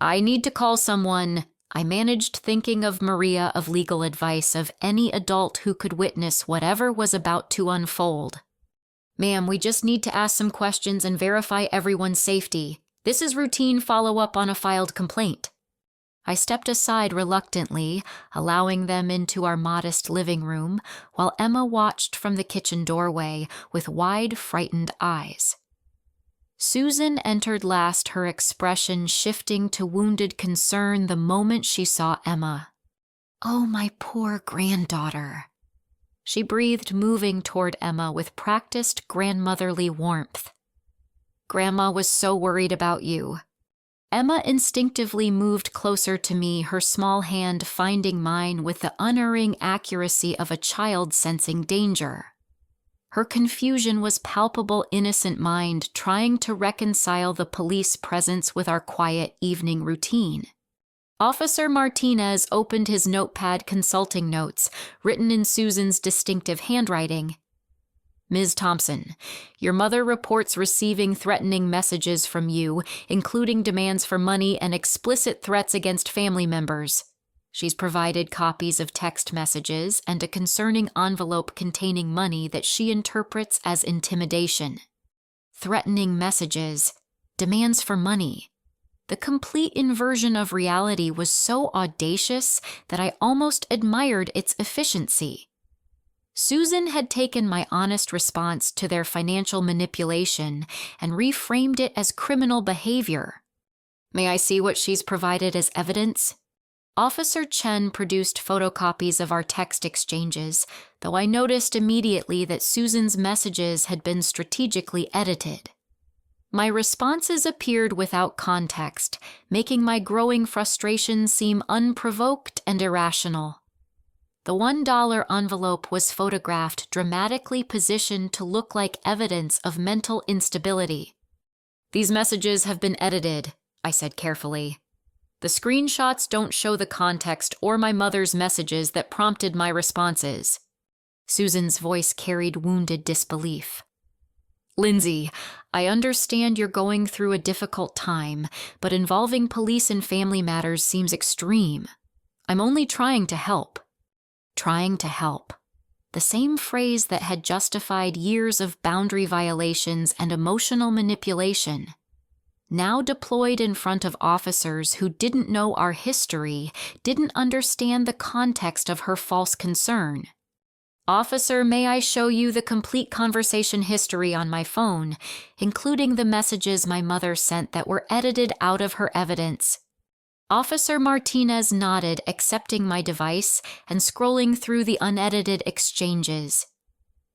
"I need to call someone." I managed thinking of Maria of legal advice, of any adult who could witness whatever was about to unfold. "Ma'am, we just need to ask some questions and verify everyone's safety. This is routine follow-up on a filed complaint." I stepped aside reluctantly, allowing them into our modest living room, while Emma watched from the kitchen doorway with wide, frightened eyes. Susan entered last, her expression shifting to wounded concern the moment she saw Emma. "Oh, my poor granddaughter." She breathed, moving toward Emma with practiced grandmotherly warmth. "Grandma was so worried about you." Emma instinctively moved closer to me, her small hand finding mine with the unerring accuracy of a child sensing danger. Her confusion was palpable, innocent mind trying to reconcile the police presence with our quiet evening routine. Officer Martinez opened his notepad, consulting notes, written in Susan's distinctive handwriting. "Ms. Thompson, your mother reports receiving threatening messages from you, including demands for money and explicit threats against family members. She's provided copies of text messages and a concerning envelope containing money that she interprets as intimidation." Threatening messages, demands for money. The complete inversion of reality was so audacious that I almost admired its efficiency. Susan had taken my honest response to their financial manipulation and reframed it as criminal behavior. May I see what she's provided as evidence? Officer Chen produced photocopies of our text exchanges, though I noticed immediately that Susan's messages had been strategically edited. My responses appeared without context, making my growing frustration seem unprovoked and irrational. The $1 envelope was photographed dramatically positioned to look like evidence of mental instability. "These messages have been edited," I said carefully. "The screenshots don't show the context or my mother's messages that prompted my responses." Susan's voice carried wounded disbelief. "Lindsay, I understand you're going through a difficult time, but involving police and family matters seems extreme. I'm only trying to help." Trying to help. The same phrase that had justified years of boundary violations and emotional manipulation. Now deployed in front of officers who didn't know our history, didn't understand the context of her false concern. "Officer, may I show you the complete conversation history on my phone, including the messages my mother sent that were edited out of her evidence?" Officer Martinez nodded, accepting my device and scrolling through the unedited exchanges.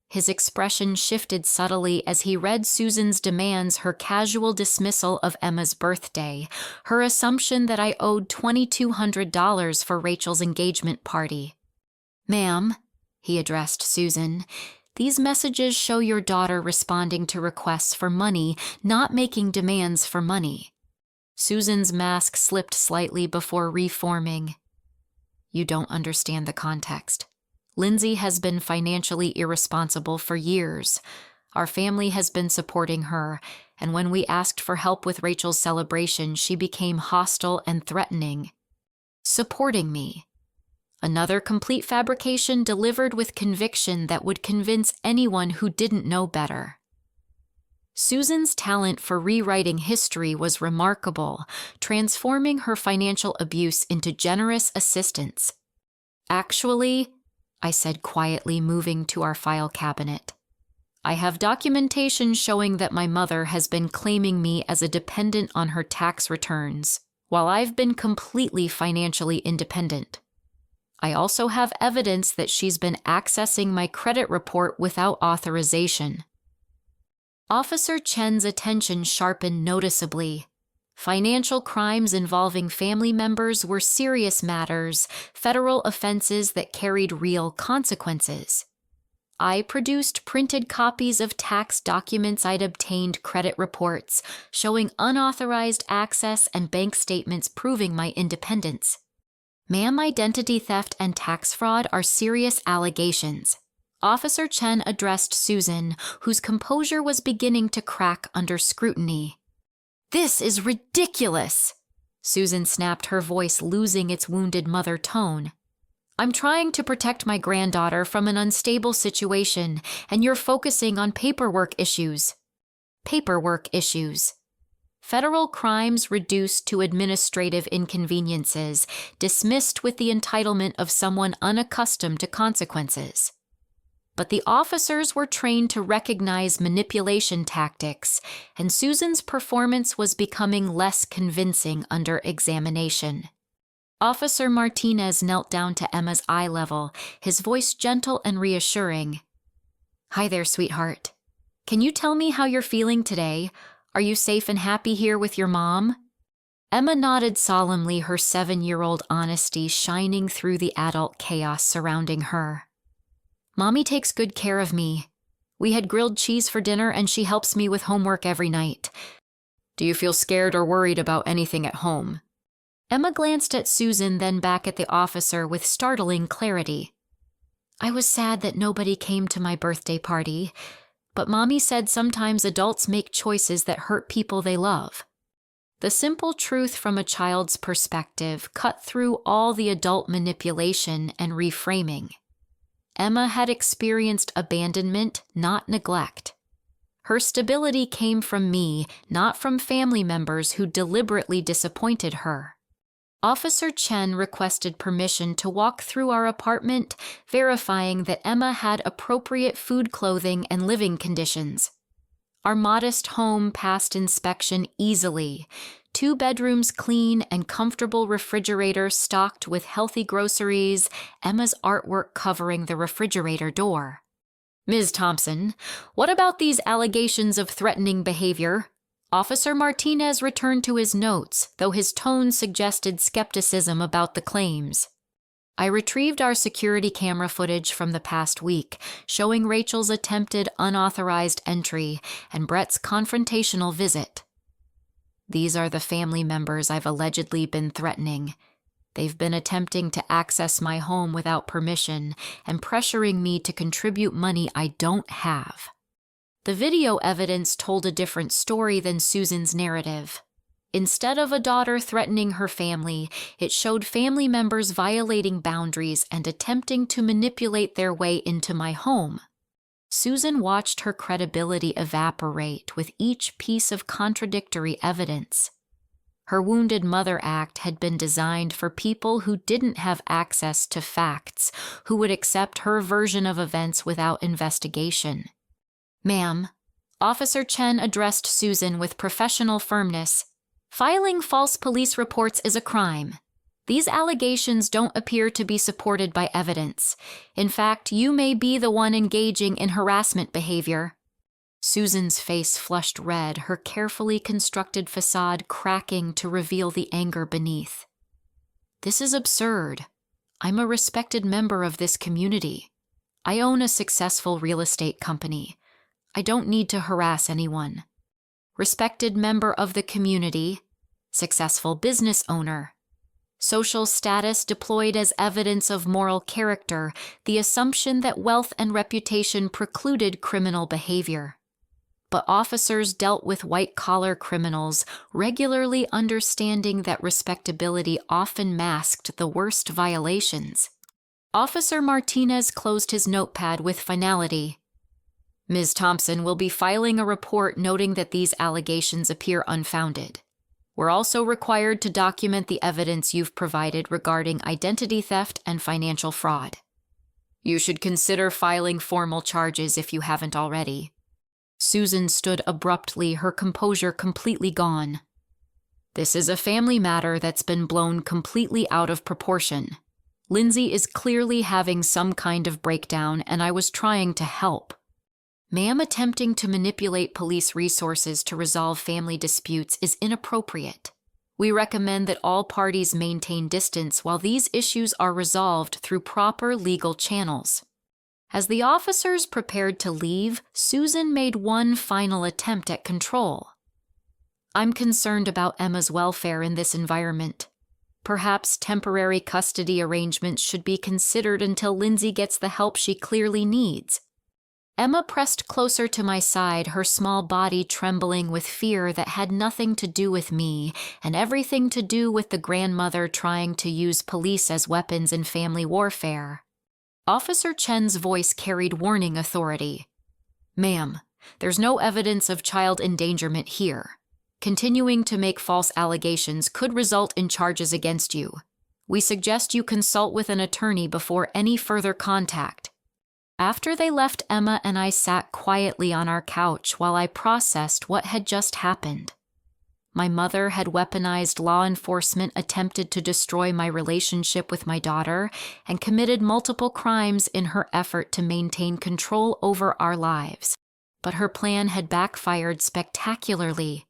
His expression shifted subtly as he read Susan's demands, her casual dismissal of Emma's birthday, her assumption that I owed $2,200 for Rachel's engagement party. "Ma'am," he addressed Susan, "these messages show your daughter responding to requests for money, not making demands for money." Susan's mask slipped slightly before reforming. "You don't understand the context. Lindsay has been financially irresponsible for years. Our family has been supporting her, and when we asked for help with Rachel's celebration, she became hostile and threatening. Supporting me. Another complete fabrication delivered with conviction that would convince anyone who didn't know better." Susan's talent for rewriting history was remarkable, transforming her financial abuse into generous assistance. "Actually," I said quietly, moving to our file cabinet, "I have documentation showing that my mother has been claiming me as a dependent on her tax returns, while I've been completely financially independent. I also have evidence that she's been accessing my credit report without authorization." Officer Chen's attention sharpened noticeably. Financial crimes involving family members were serious matters, federal offenses that carried real consequences. I produced printed copies of tax documents I'd obtained, credit reports showing unauthorized access, and bank statements proving my independence. "Ma'am, identity theft and tax fraud are serious allegations." Officer Chen addressed Susan, whose composure was beginning to crack under scrutiny. "This is ridiculous!" Susan snapped, her voice losing its wounded mother tone. "I'm trying to protect my granddaughter from an unstable situation, and you're focusing on paperwork issues." Paperwork issues. Federal crimes reduced to administrative inconveniences, dismissed with the entitlement of someone unaccustomed to consequences. But the officers were trained to recognize manipulation tactics, and Susan's performance was becoming less convincing under examination. Officer Martinez knelt down to Emma's eye level, his voice gentle and reassuring. "Hi there, sweetheart. Can you tell me how you're feeling today? Are you safe and happy here with your mom?" Emma nodded solemnly, her 7-year-old honesty shining through the adult chaos surrounding her. "Mommy takes good care of me. We had grilled cheese for dinner and she helps me with homework every night. Do you feel scared or worried about anything at home?" Emma glanced at Susan, then back at the officer with startling clarity. "I was sad that nobody came to my birthday party, but Mommy said sometimes adults make choices that hurt people they love." The simple truth from a child's perspective cut through all the adult manipulation and reframing. Emma had experienced abandonment, not neglect. Her stability came from me, not from family members who deliberately disappointed her. Officer Chen requested permission to walk through our apartment, verifying that Emma had appropriate food, clothing, and living conditions. Our modest home passed inspection easily. 2 bedrooms clean and comfortable refrigerator stocked with healthy groceries, Emma's artwork covering the refrigerator door. Ms. Thompson, what about these allegations of threatening behavior? Officer Martinez returned to his notes, though his tone suggested skepticism about the claims. I retrieved our security camera footage from the past week, showing Rachel's attempted unauthorized entry and Brett's confrontational visit. These are the family members I've allegedly been threatening. They've been attempting to access my home without permission and pressuring me to contribute money I don't have. The video evidence told a different story than Susan's narrative. Instead of a daughter threatening her family, it showed family members violating boundaries and attempting to manipulate their way into my home. Susan watched her credibility evaporate with each piece of contradictory evidence. Her Wounded Mother Act had been designed for people who didn't have access to facts, who would accept her version of events without investigation. Ma'am, Officer Chen addressed Susan with professional firmness. Filing false police reports is a crime. These allegations don't appear to be supported by evidence. In fact, you may be the one engaging in harassment behavior. Susan's face flushed red, her carefully constructed facade cracking to reveal the anger beneath. This is absurd. I'm a respected member of this community. I own a successful real estate company. I don't need to harass anyone. Respected member of the community, successful business owner. Social status deployed as evidence of moral character, the assumption that wealth and reputation precluded criminal behavior. But officers dealt with white-collar criminals, regularly understanding that respectability often masked the worst violations. Officer Martinez closed his notepad with finality. Ms. Thompson will be filing a report noting that these allegations appear unfounded. We're also required to document the evidence you've provided regarding identity theft and financial fraud. You should consider filing formal charges if you haven't already. Susan stood abruptly, her composure completely gone. This is a family matter that's been blown completely out of proportion. Lindsay is clearly having some kind of breakdown, and I was trying to help. Ma'am, attempting to manipulate police resources to resolve family disputes is inappropriate. We recommend that all parties maintain distance while these issues are resolved through proper legal channels. As the officers prepared to leave, Susan made one final attempt at control. I'm concerned about Emma's welfare in this environment. Perhaps temporary custody arrangements should be considered until Lindsay gets the help she clearly needs. Emma pressed closer to my side, her small body trembling with fear that had nothing to do with me and everything to do with the grandmother trying to use police as weapons in family warfare. Officer Chen's voice carried warning authority. Ma'am, there's no evidence of child endangerment here. Continuing to make false allegations could result in charges against you. We suggest you consult with an attorney before any further contact. After they left, Emma and I sat quietly on our couch while I processed what had just happened. My mother had weaponized law enforcement, attempted to destroy my relationship with my daughter, and committed multiple crimes in her effort to maintain control over our lives. But her plan had backfired spectacularly.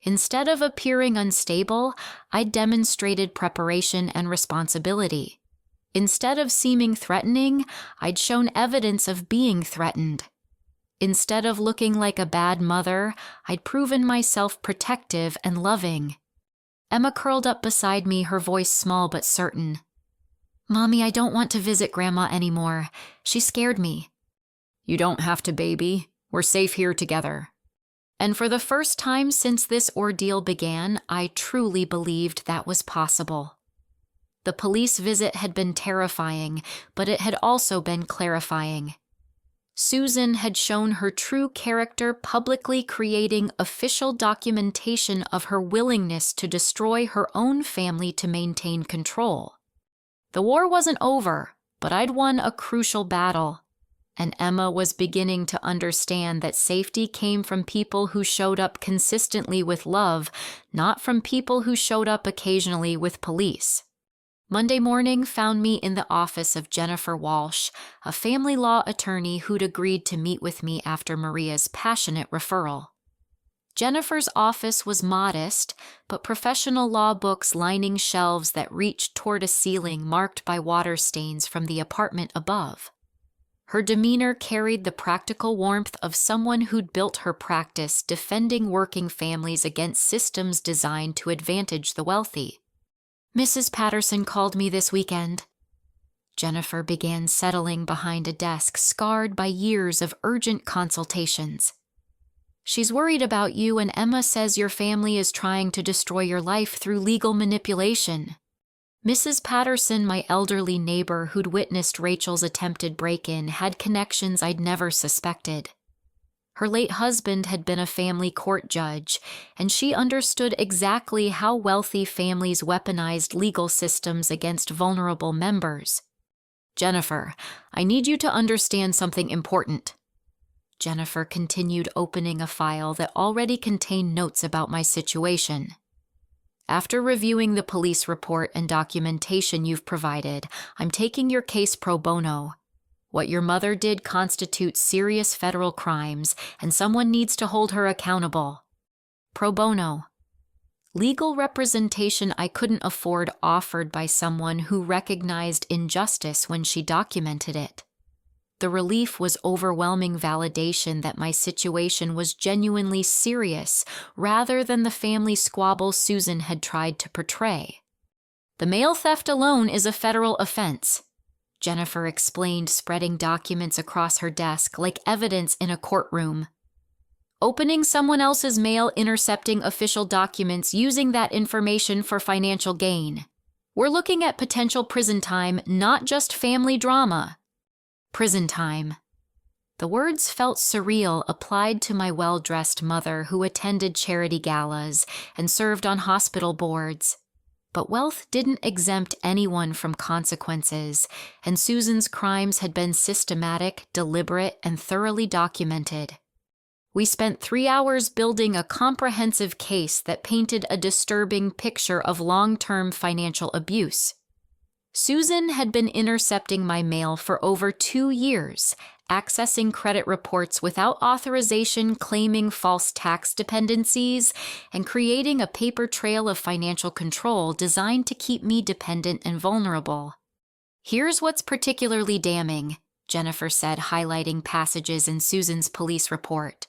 Instead of appearing unstable, I demonstrated preparation and responsibility. Instead of seeming threatening, I'd shown evidence of being threatened. Instead of looking like a bad mother, I'd proven myself protective and loving. Emma curled up beside me, her voice small but certain. Mommy, I don't want to visit Grandma anymore. She scared me. You don't have to, baby. We're safe here together. And for the first time since this ordeal began, I truly believed that was possible. The police visit had been terrifying, but it had also been clarifying. Susan had shown her true character, publicly creating official documentation of her willingness to destroy her own family to maintain control. The war wasn't over, but I'd won a crucial battle, and Emma was beginning to understand that safety came from people who showed up consistently with love, not from people who showed up occasionally with police. Monday morning found me in the office of Jennifer Walsh, a family law attorney who'd agreed to meet with me after Maria's passionate referral. Jennifer's office was modest, but professional law books lining shelves that reached toward a ceiling marked by water stains from the apartment above. Her demeanor carried the practical warmth of someone who'd built her practice defending working families against systems designed to advantage the wealthy. "Mrs. Patterson called me this weekend." Jennifer began settling behind a desk scarred by years of urgent consultations. "She's worried about you, and Emma says your family is trying to destroy your life through legal manipulation." Mrs. Patterson, my elderly neighbor who'd witnessed Rachel's attempted break-in, had connections I'd never suspected. Her late husband had been a family court judge, and she understood exactly how wealthy families weaponized legal systems against vulnerable members. "Jennifer, I need you to understand something important." Jennifer continued opening a file that already contained notes about my situation. "After reviewing the police report and documentation you've provided, I'm taking your case pro bono. What your mother did constitutes serious federal crimes, and someone needs to hold her accountable. Pro bono. Legal representation I couldn't afford offered by someone who recognized injustice when she documented it. The relief was overwhelming validation that my situation was genuinely serious, rather than the family squabble Susan had tried to portray. The mail theft alone is a federal offense," Jennifer explained, spreading documents across her desk like evidence in a courtroom. "Opening someone else's mail, intercepting official documents, using that information for financial gain. We're looking at potential prison time, not just family drama." Prison time. The words felt surreal applied to my well-dressed mother who attended charity galas and served on hospital boards. But wealth didn't exempt anyone from consequences, and Susan's crimes had been systematic, deliberate, and thoroughly documented. We spent 3 hours building a comprehensive case that painted a disturbing picture of long-term financial abuse. Susan had been intercepting my mail for over 2 years, accessing credit reports without authorization, claiming false tax dependencies, and creating a paper trail of financial control designed to keep me dependent and vulnerable. "Here's what's particularly damning," Jennifer said, highlighting passages in Susan's police report.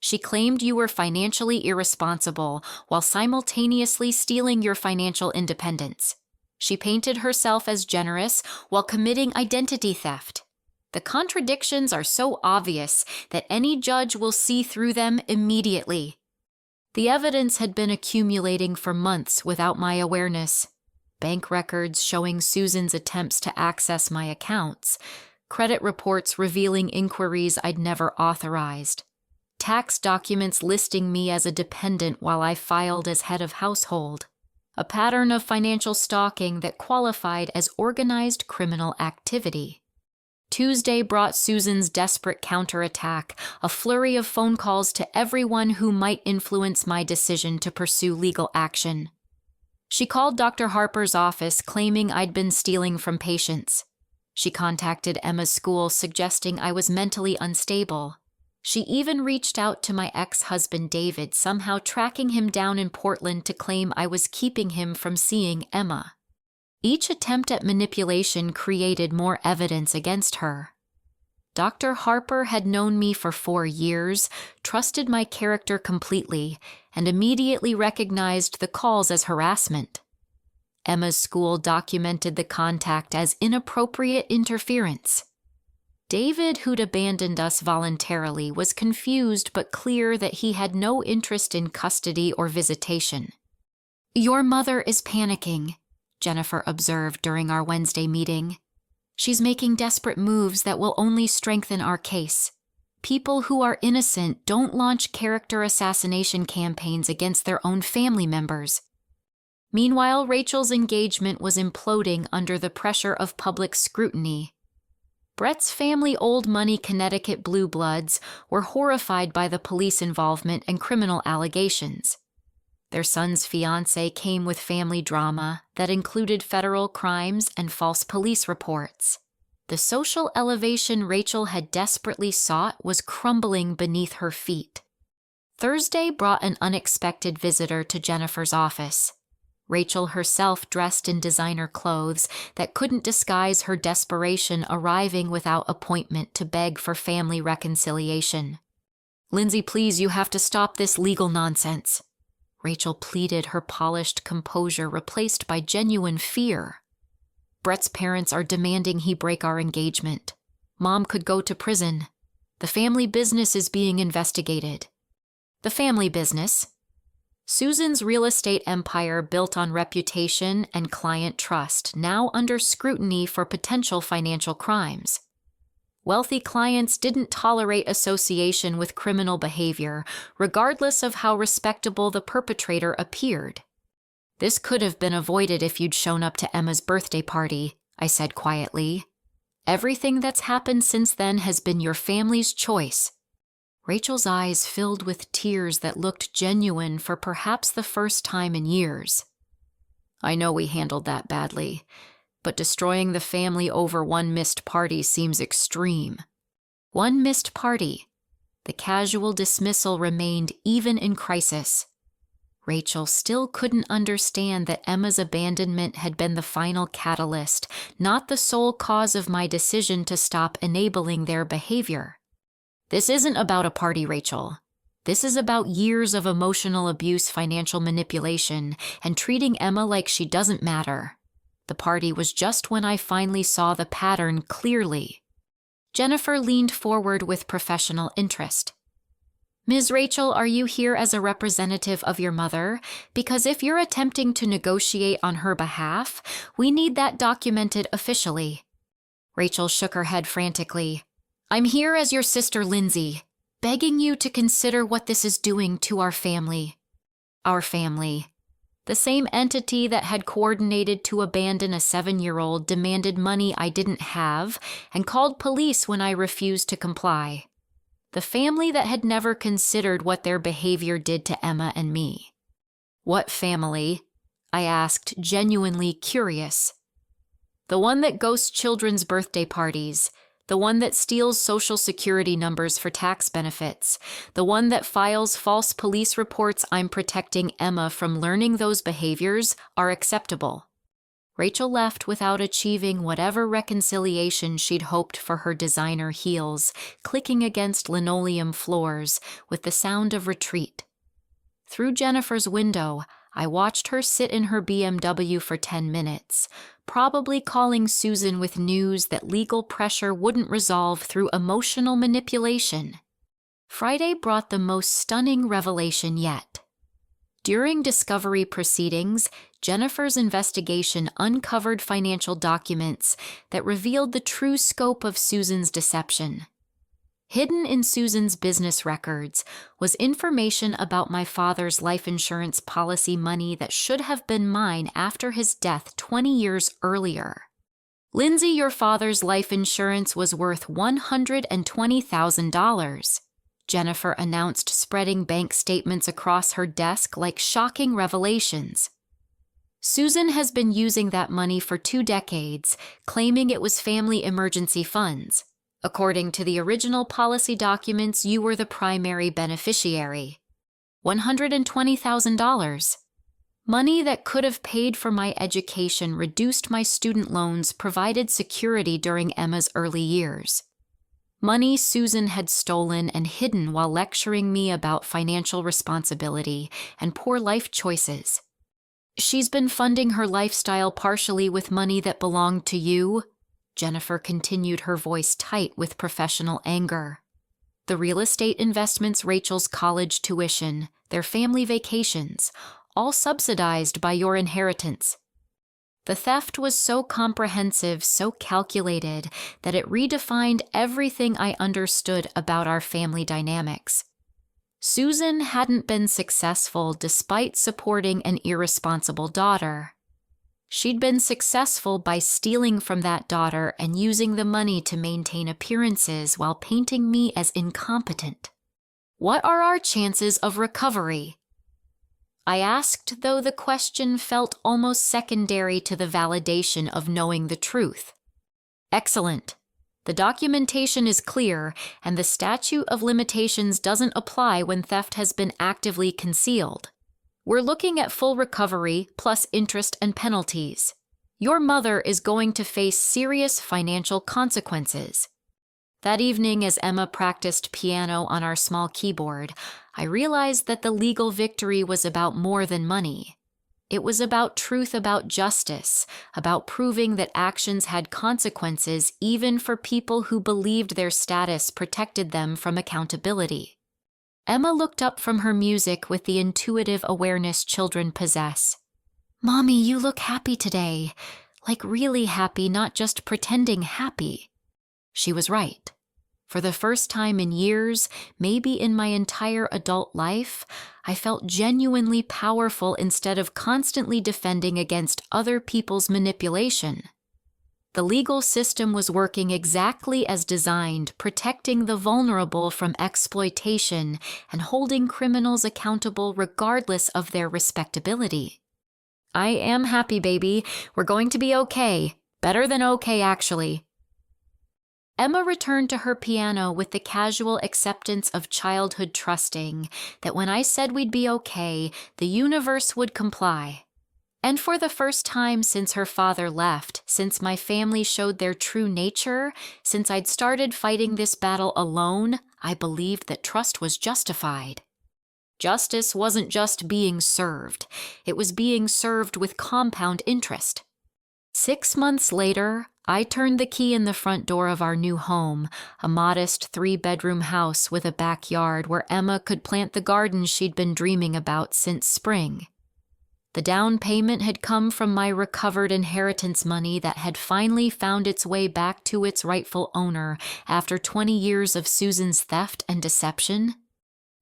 "She claimed you were financially irresponsible while simultaneously stealing your financial independence. She painted herself as generous while committing identity theft. The contradictions are so obvious that any judge will see through them immediately." The evidence had been accumulating for months without my awareness. Bank records showing Susan's attempts to access my accounts, credit reports revealing inquiries I'd never authorized, tax documents listing me as a dependent while I filed as head of household. A pattern of financial stalking that qualified as organized criminal activity. Tuesday brought Susan's desperate counterattack, a flurry of phone calls to everyone who might influence my decision to pursue legal action. She called Dr. Harper's office claiming I'd been stealing from patients. She contacted Emma's school suggesting I was mentally unstable. She even reached out to my ex-husband David, somehow tracking him down in Portland to claim I was keeping him from seeing Emma. Each attempt at manipulation created more evidence against her. Dr. Harper had known me for 4 years, trusted my character completely, and immediately recognized the calls as harassment. Emma's school documented the contact as inappropriate interference. David, who'd abandoned us voluntarily, was confused but clear that he had no interest in custody or visitation. "Your mother is panicking," Jennifer observed during our Wednesday meeting. She's making desperate moves that will only strengthen our case. People who are innocent don't launch character assassination campaigns against their own family members. Meanwhile, Rachel's engagement was imploding under the pressure of public scrutiny. Brett's family old money Connecticut blue bloods were horrified by the police involvement and criminal allegations. Their son's fiancé came with family drama that included federal crimes and false police reports. The social elevation Rachel had desperately sought was crumbling beneath her feet. Thursday brought an unexpected visitor to Jennifer's office. Rachel herself dressed in designer clothes that couldn't disguise her desperation, arriving without appointment to beg for family reconciliation. "Lindsay, please, you have to stop this legal nonsense," Rachel pleaded, her polished composure replaced by genuine fear. "Brett's parents are demanding he break our engagement. Mom could go to prison. The family business is being investigated." The family business? Susan's real estate empire built on reputation and client trust, now under scrutiny for potential financial crimes. Wealthy clients didn't tolerate association with criminal behavior, regardless of how respectable the perpetrator appeared. "This could have been avoided if you'd shown up to Emma's birthday party," I said quietly. "Everything that's happened since then has been your family's choice." Rachel's eyes filled with tears that looked genuine for perhaps the first time in years. "I know we handled that badly, but destroying the family over one missed party seems extreme." One missed party. The casual dismissal remained even in crisis. Rachel still couldn't understand that Emma's abandonment had been the final catalyst, not the sole cause of my decision to stop enabling their behavior. "This isn't about a party, Rachel. This is about years of emotional abuse, financial manipulation, and treating Emma like she doesn't matter. The party was just when I finally saw the pattern clearly." Jennifer leaned forward with professional interest. "Ms. Rachel, are you here as a representative of your mother? Because if you're attempting to negotiate on her behalf, we need that documented officially." Rachel shook her head frantically. "I'm here as your sister Lindsay, begging you to consider what this is doing to our family." Our family. The same entity that had coordinated to abandon a 7-year-old demanded money I didn't have and called police when I refused to comply. The family that had never considered what their behavior did to Emma and me. "What family?" I asked, genuinely curious. "The one that ghosts children's birthday parties. The one that steals Social Security numbers for tax benefits. The one that files false police reports. I'm protecting Emma from learning those behaviors are acceptable." Rachel left without achieving whatever reconciliation she'd hoped for her designer heels, clicking against linoleum floors with the sound of retreat. Through Jennifer's window, I watched her sit in her BMW for 10 minutes, probably calling Susan with news that legal pressure wouldn't resolve through emotional manipulation. Friday brought the most stunning revelation yet. During discovery proceedings, Jennifer's investigation uncovered financial documents that revealed the true scope of Susan's deception. Hidden in Susan's business records was information about my father's life insurance policy money that should have been mine after his death 20 years earlier. "Lindsay, your father's life insurance was worth $120,000, Jennifer announced, spreading bank statements across her desk like shocking revelations. "Susan has been using that money for 2 decades, claiming it was family emergency funds. According to the original policy documents, you were the primary beneficiary. $120,000. Money that could have paid for my education, reduced my student loans, provided security during Emma's early years. Money Susan had stolen and hidden while lecturing me about financial responsibility and poor life choices. She's been funding her lifestyle partially with money that belonged to you," Jennifer continued, her voice tight with professional anger. "The real estate investments, Rachel's college tuition, their family vacations, all subsidized by your inheritance." The theft was so comprehensive, so calculated, that it redefined everything I understood about our family dynamics. Susan hadn't been successful despite supporting an irresponsible daughter. She'd been successful by stealing from that daughter and using the money to maintain appearances while painting me as incompetent. What are our chances of recovery? I asked, though the question felt almost secondary to the validation of knowing the truth. Excellent. The documentation is clear, and the statute of limitations doesn't apply when theft has been actively concealed. We're looking at full recovery plus interest and penalties. Your mother is going to face serious financial consequences. That evening, as Emma practiced piano on our small keyboard, I realized that the legal victory was about more than money. It was about truth, about justice, about proving that actions had consequences even for people who believed their status protected them from accountability. Emma looked up from her music with the intuitive awareness children possess. "Mommy, you look happy today. Like really happy, not just pretending happy." She was right. For the first time in years, maybe in my entire adult life, I felt genuinely powerful instead of constantly defending against other people's manipulation. The legal system was working exactly as designed, protecting the vulnerable from exploitation and holding criminals accountable regardless of their respectability. I am happy, baby. We're going to be okay. Better than okay, actually. Emma returned to her piano with the casual acceptance of childhood trusting that when I said we'd be okay, the universe would comply. And for the first time since her father left, since my family showed their true nature, since I'd started fighting this battle alone, I believed that trust was justified. Justice wasn't just being served. It was being served with compound interest. 6 months later, I turned the key in the front door of our new home, a modest 3-bedroom house with a backyard where Emma could plant the garden she'd been dreaming about since spring. The down payment had come from my recovered inheritance money that had finally found its way back to its rightful owner after 20 years of Susan's theft and deception.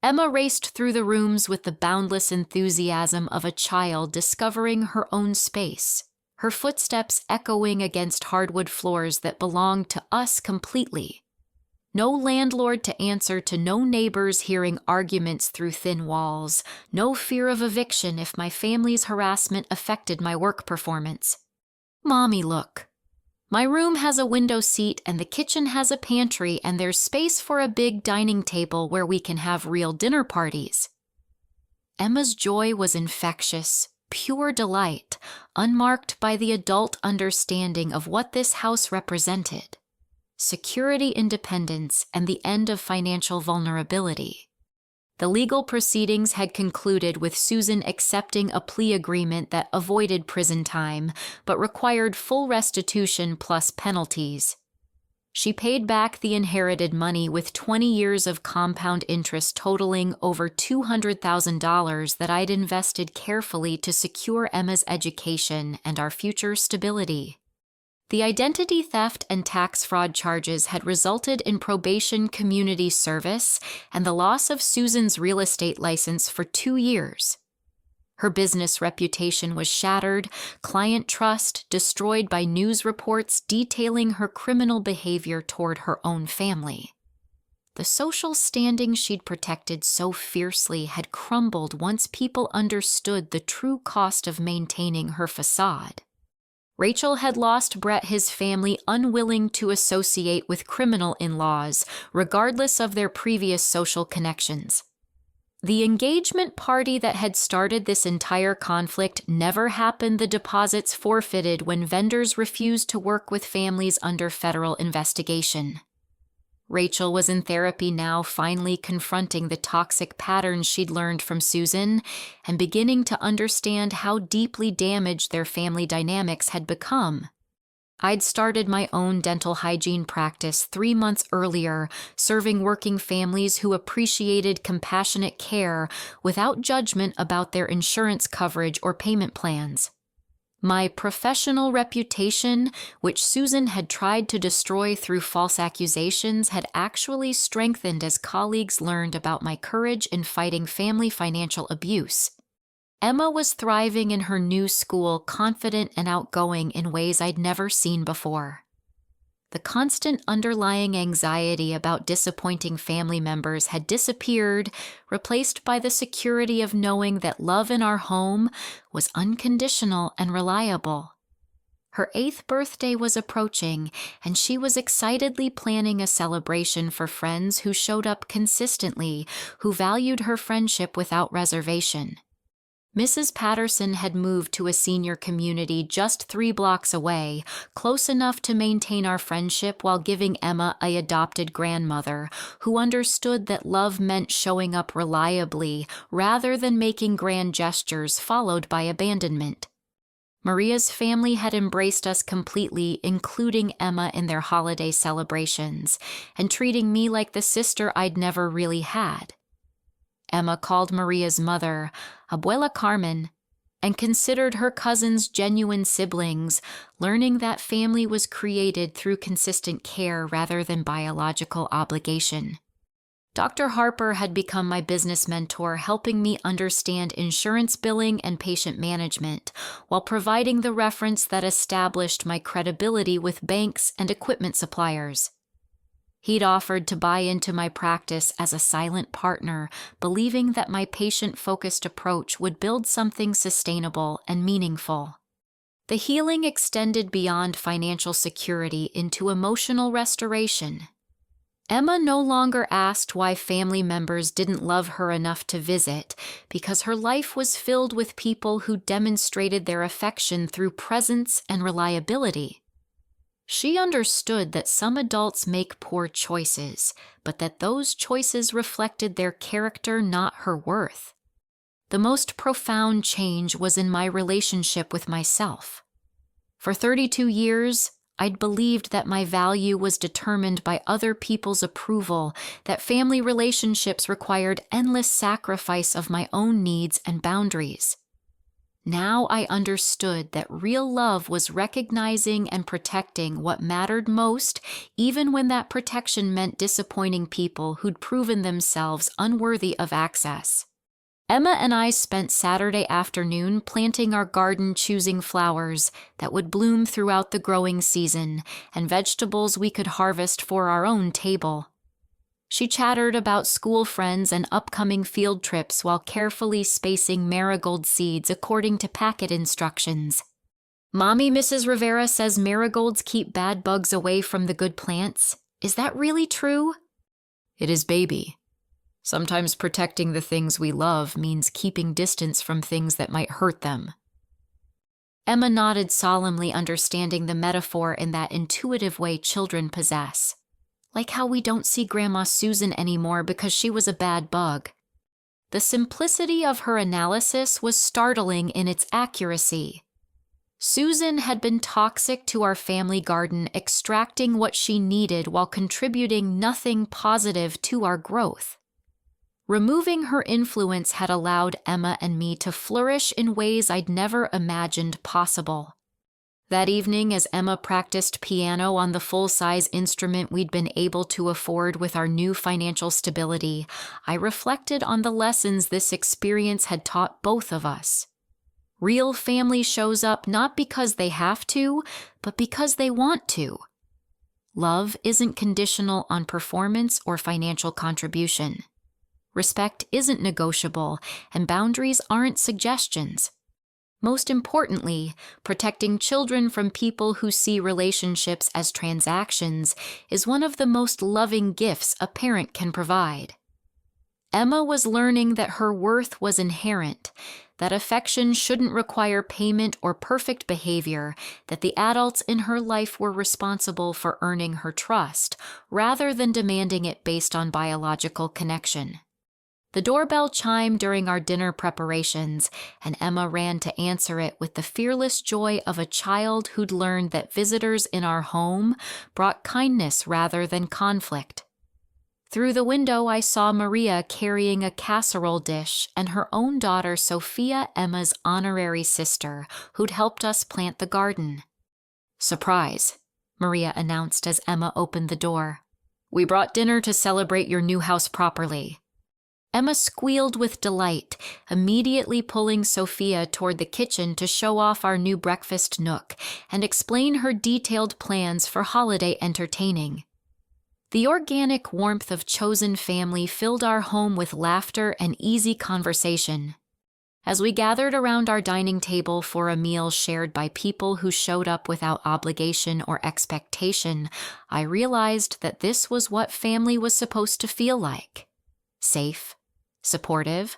Emma raced through the rooms with the boundless enthusiasm of a child discovering her own space, her footsteps echoing against hardwood floors that belonged to us completely. No landlord to answer to, no neighbors hearing arguments through thin walls, no fear of eviction if my family's harassment affected my work performance. Mommy, look. My room has a window seat and the kitchen has a pantry and there's space for a big dining table where we can have real dinner parties. Emma's joy was infectious, pure delight, unmarked by the adult understanding of what this house represented. Security, independence, and the end of financial vulnerability. The legal proceedings had concluded with Susan accepting a plea agreement that avoided prison time, but required full restitution plus penalties. She paid back the inherited money with 20 years of compound interest totaling over $200,000 that I'd invested carefully to secure Emma's education and our future stability. The identity theft and tax fraud charges had resulted in probation community service and the loss of Susan's real estate license for 2 years. Her business reputation was shattered, client trust destroyed by news reports detailing her criminal behavior toward her own family. The social standing she'd protected so fiercely had crumbled once people understood the true cost of maintaining her facade. Rachel had lost Brett his family unwilling to associate with criminal in-laws, regardless of their previous social connections. The engagement party that had started this entire conflict never happened. The deposits forfeited when vendors refused to work with families under federal investigation. Rachel was in therapy now, finally confronting the toxic patterns she'd learned from Susan and beginning to understand how deeply damaged their family dynamics had become. I'd started my own dental hygiene practice 3 months earlier, serving working families who appreciated compassionate care without judgment about their insurance coverage or payment plans. My professional reputation, which Susan had tried to destroy through false accusations, had actually strengthened as colleagues learned about my courage in fighting family financial abuse. Emma was thriving in her new school, confident and outgoing in ways I'd never seen before. The constant underlying anxiety about disappointing family members had disappeared, replaced by the security of knowing that love in our home was unconditional and reliable. Her 8th birthday was approaching, and she was excitedly planning a celebration for friends who showed up consistently, who valued her friendship without reservation. Mrs. Patterson had moved to a senior community just 3 blocks away, close enough to maintain our friendship while giving Emma an adopted grandmother who understood that love meant showing up reliably rather than making grand gestures followed by abandonment. Maria's family had embraced us completely, including Emma in their holiday celebrations, and treating me like the sister I'd never really had. Emma called Maria's mother Abuela Carmen and considered her cousins genuine siblings, learning that family was created through consistent care rather than biological obligation. Dr. Harper had become my business mentor, helping me understand insurance billing and patient management, while providing the reference that established my credibility with banks and equipment suppliers. He'd offered to buy into my practice as a silent partner, believing that my patient-focused approach would build something sustainable and meaningful. The healing extended beyond financial security into emotional restoration. Emma no longer asked why family members didn't love her enough to visit, because her life was filled with people who demonstrated their affection through presence and reliability. She understood that some adults make poor choices, but that those choices reflected their character, not her worth. The most profound change was in my relationship with myself. For 32 years, I'd believed that my value was determined by other people's approval, that family relationships required endless sacrifice of my own needs and boundaries. Now I understood that real love was recognizing and protecting what mattered most, even when that protection meant disappointing people who'd proven themselves unworthy of access. Emma and I spent Saturday afternoon planting our garden, choosing flowers that would bloom throughout the growing season and vegetables we could harvest for our own table. She chattered about school friends and upcoming field trips while carefully spacing marigold seeds according to packet instructions. Mommy, Mrs. Rivera says marigolds keep bad bugs away from the good plants. Is that really true? It is, baby. Sometimes protecting the things we love means keeping distance from things that might hurt them. Emma nodded solemnly, understanding the metaphor in that intuitive way children possess. Like how we don't see Grandma Susan anymore because she was a bad bug. The simplicity of her analysis was startling in its accuracy. Susan had been toxic to our family garden, extracting what she needed while contributing nothing positive to our growth. Removing her influence had allowed Emma and me to flourish in ways I'd never imagined possible. That evening, as Emma practiced piano on the full-size instrument we'd been able to afford with our new financial stability, I reflected on the lessons this experience had taught both of us. Real family shows up not because they have to, but because they want to. Love isn't conditional on performance or financial contribution. Respect isn't negotiable, and boundaries aren't suggestions. Most importantly, protecting children from people who see relationships as transactions is one of the most loving gifts a parent can provide. Emma was learning that her worth was inherent, that affection shouldn't require payment or perfect behavior, that the adults in her life were responsible for earning her trust, rather than demanding it based on biological connection. The doorbell chimed during our dinner preparations, and Emma ran to answer it with the fearless joy of a child who'd learned that visitors in our home brought kindness rather than conflict. Through the window, I saw Maria carrying a casserole dish and her own daughter Sophia, Emma's honorary sister, who'd helped us plant the garden. "Surprise," Maria announced as Emma opened the door. "We brought dinner to celebrate your new house properly." Emma squealed with delight, immediately pulling Sophia toward the kitchen to show off our new breakfast nook and explain her detailed plans for holiday entertaining. The organic warmth of chosen family filled our home with laughter and easy conversation. As we gathered around our dining table for a meal shared by people who showed up without obligation or expectation, I realized that this was what family was supposed to feel like: safe, supportive,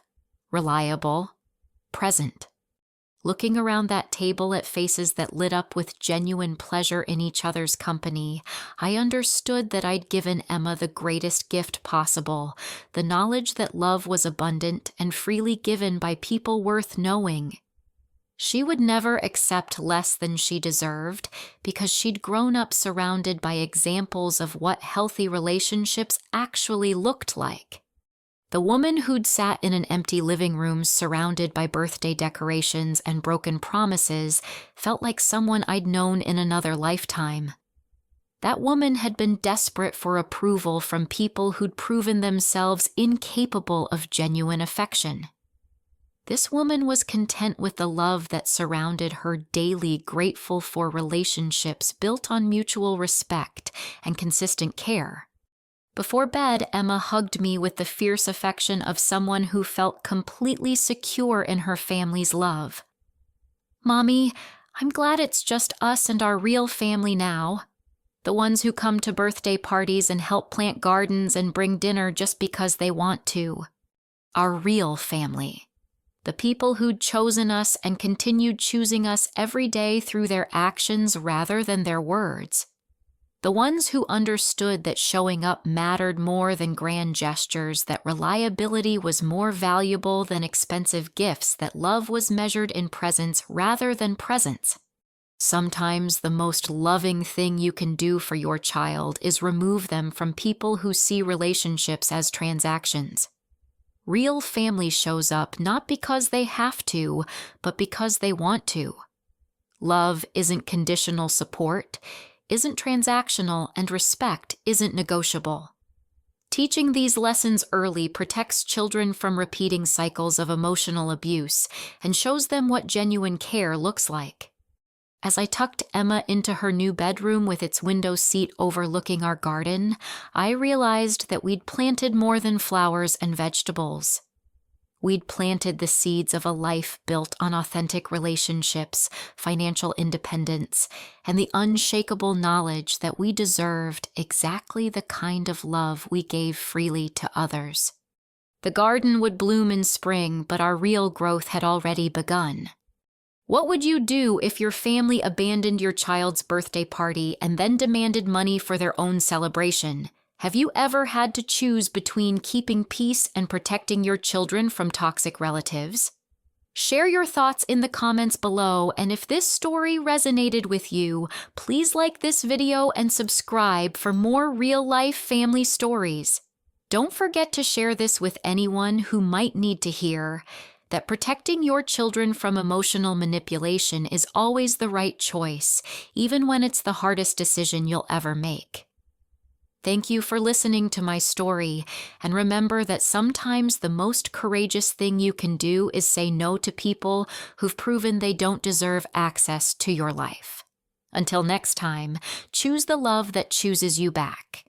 reliable, present. Looking around that table at faces that lit up with genuine pleasure in each other's company, I understood that I'd given Emma the greatest gift possible, the knowledge that love was abundant and freely given by people worth knowing. She would never accept less than she deserved because she'd grown up surrounded by examples of what healthy relationships actually looked like. The woman who'd sat in an empty living room surrounded by birthday decorations and broken promises felt like someone I'd known in another lifetime. That woman had been desperate for approval from people who'd proven themselves incapable of genuine affection. This woman was content with the love that surrounded her daily, grateful for relationships built on mutual respect and consistent care. Before bed, Emma hugged me with the fierce affection of someone who felt completely secure in her family's love. "Mommy, I'm glad it's just us and our real family now. The ones who come to birthday parties and help plant gardens and bring dinner just because they want to. Our real family. The people who'd chosen us and continued choosing us every day through their actions rather than their words. The ones who understood that showing up mattered more than grand gestures, that reliability was more valuable than expensive gifts, that love was measured in presence rather than presence. Sometimes the most loving thing you can do for your child is remove them from people who see relationships as transactions. Real family shows up not because they have to, but because they want to. Love isn't conditional support, isn't transactional, and respect isn't negotiable. Teaching these lessons early protects children from repeating cycles of emotional abuse and shows them what genuine care looks like. As I tucked Emma into her new bedroom with its window seat overlooking our garden, I realized that we'd planted more than flowers and vegetables. We'd planted the seeds of a life built on authentic relationships, financial independence, and the unshakable knowledge that we deserved exactly the kind of love we gave freely to others. The garden would bloom in spring, but our real growth had already begun. What would you do if your family abandoned your child's birthday party and then demanded money for their own celebration? Have you ever had to choose between keeping peace and protecting your children from toxic relatives? Share your thoughts in the comments below, and if this story resonated with you, please like this video and subscribe for more real-life family stories. Don't forget to share this with anyone who might need to hear that protecting your children from emotional manipulation is always the right choice, even when it's the hardest decision you'll ever make. Thank you for listening to my story, and remember that sometimes the most courageous thing you can do is say no to people who've proven they don't deserve access to your life. Until next time, choose the love that chooses you back.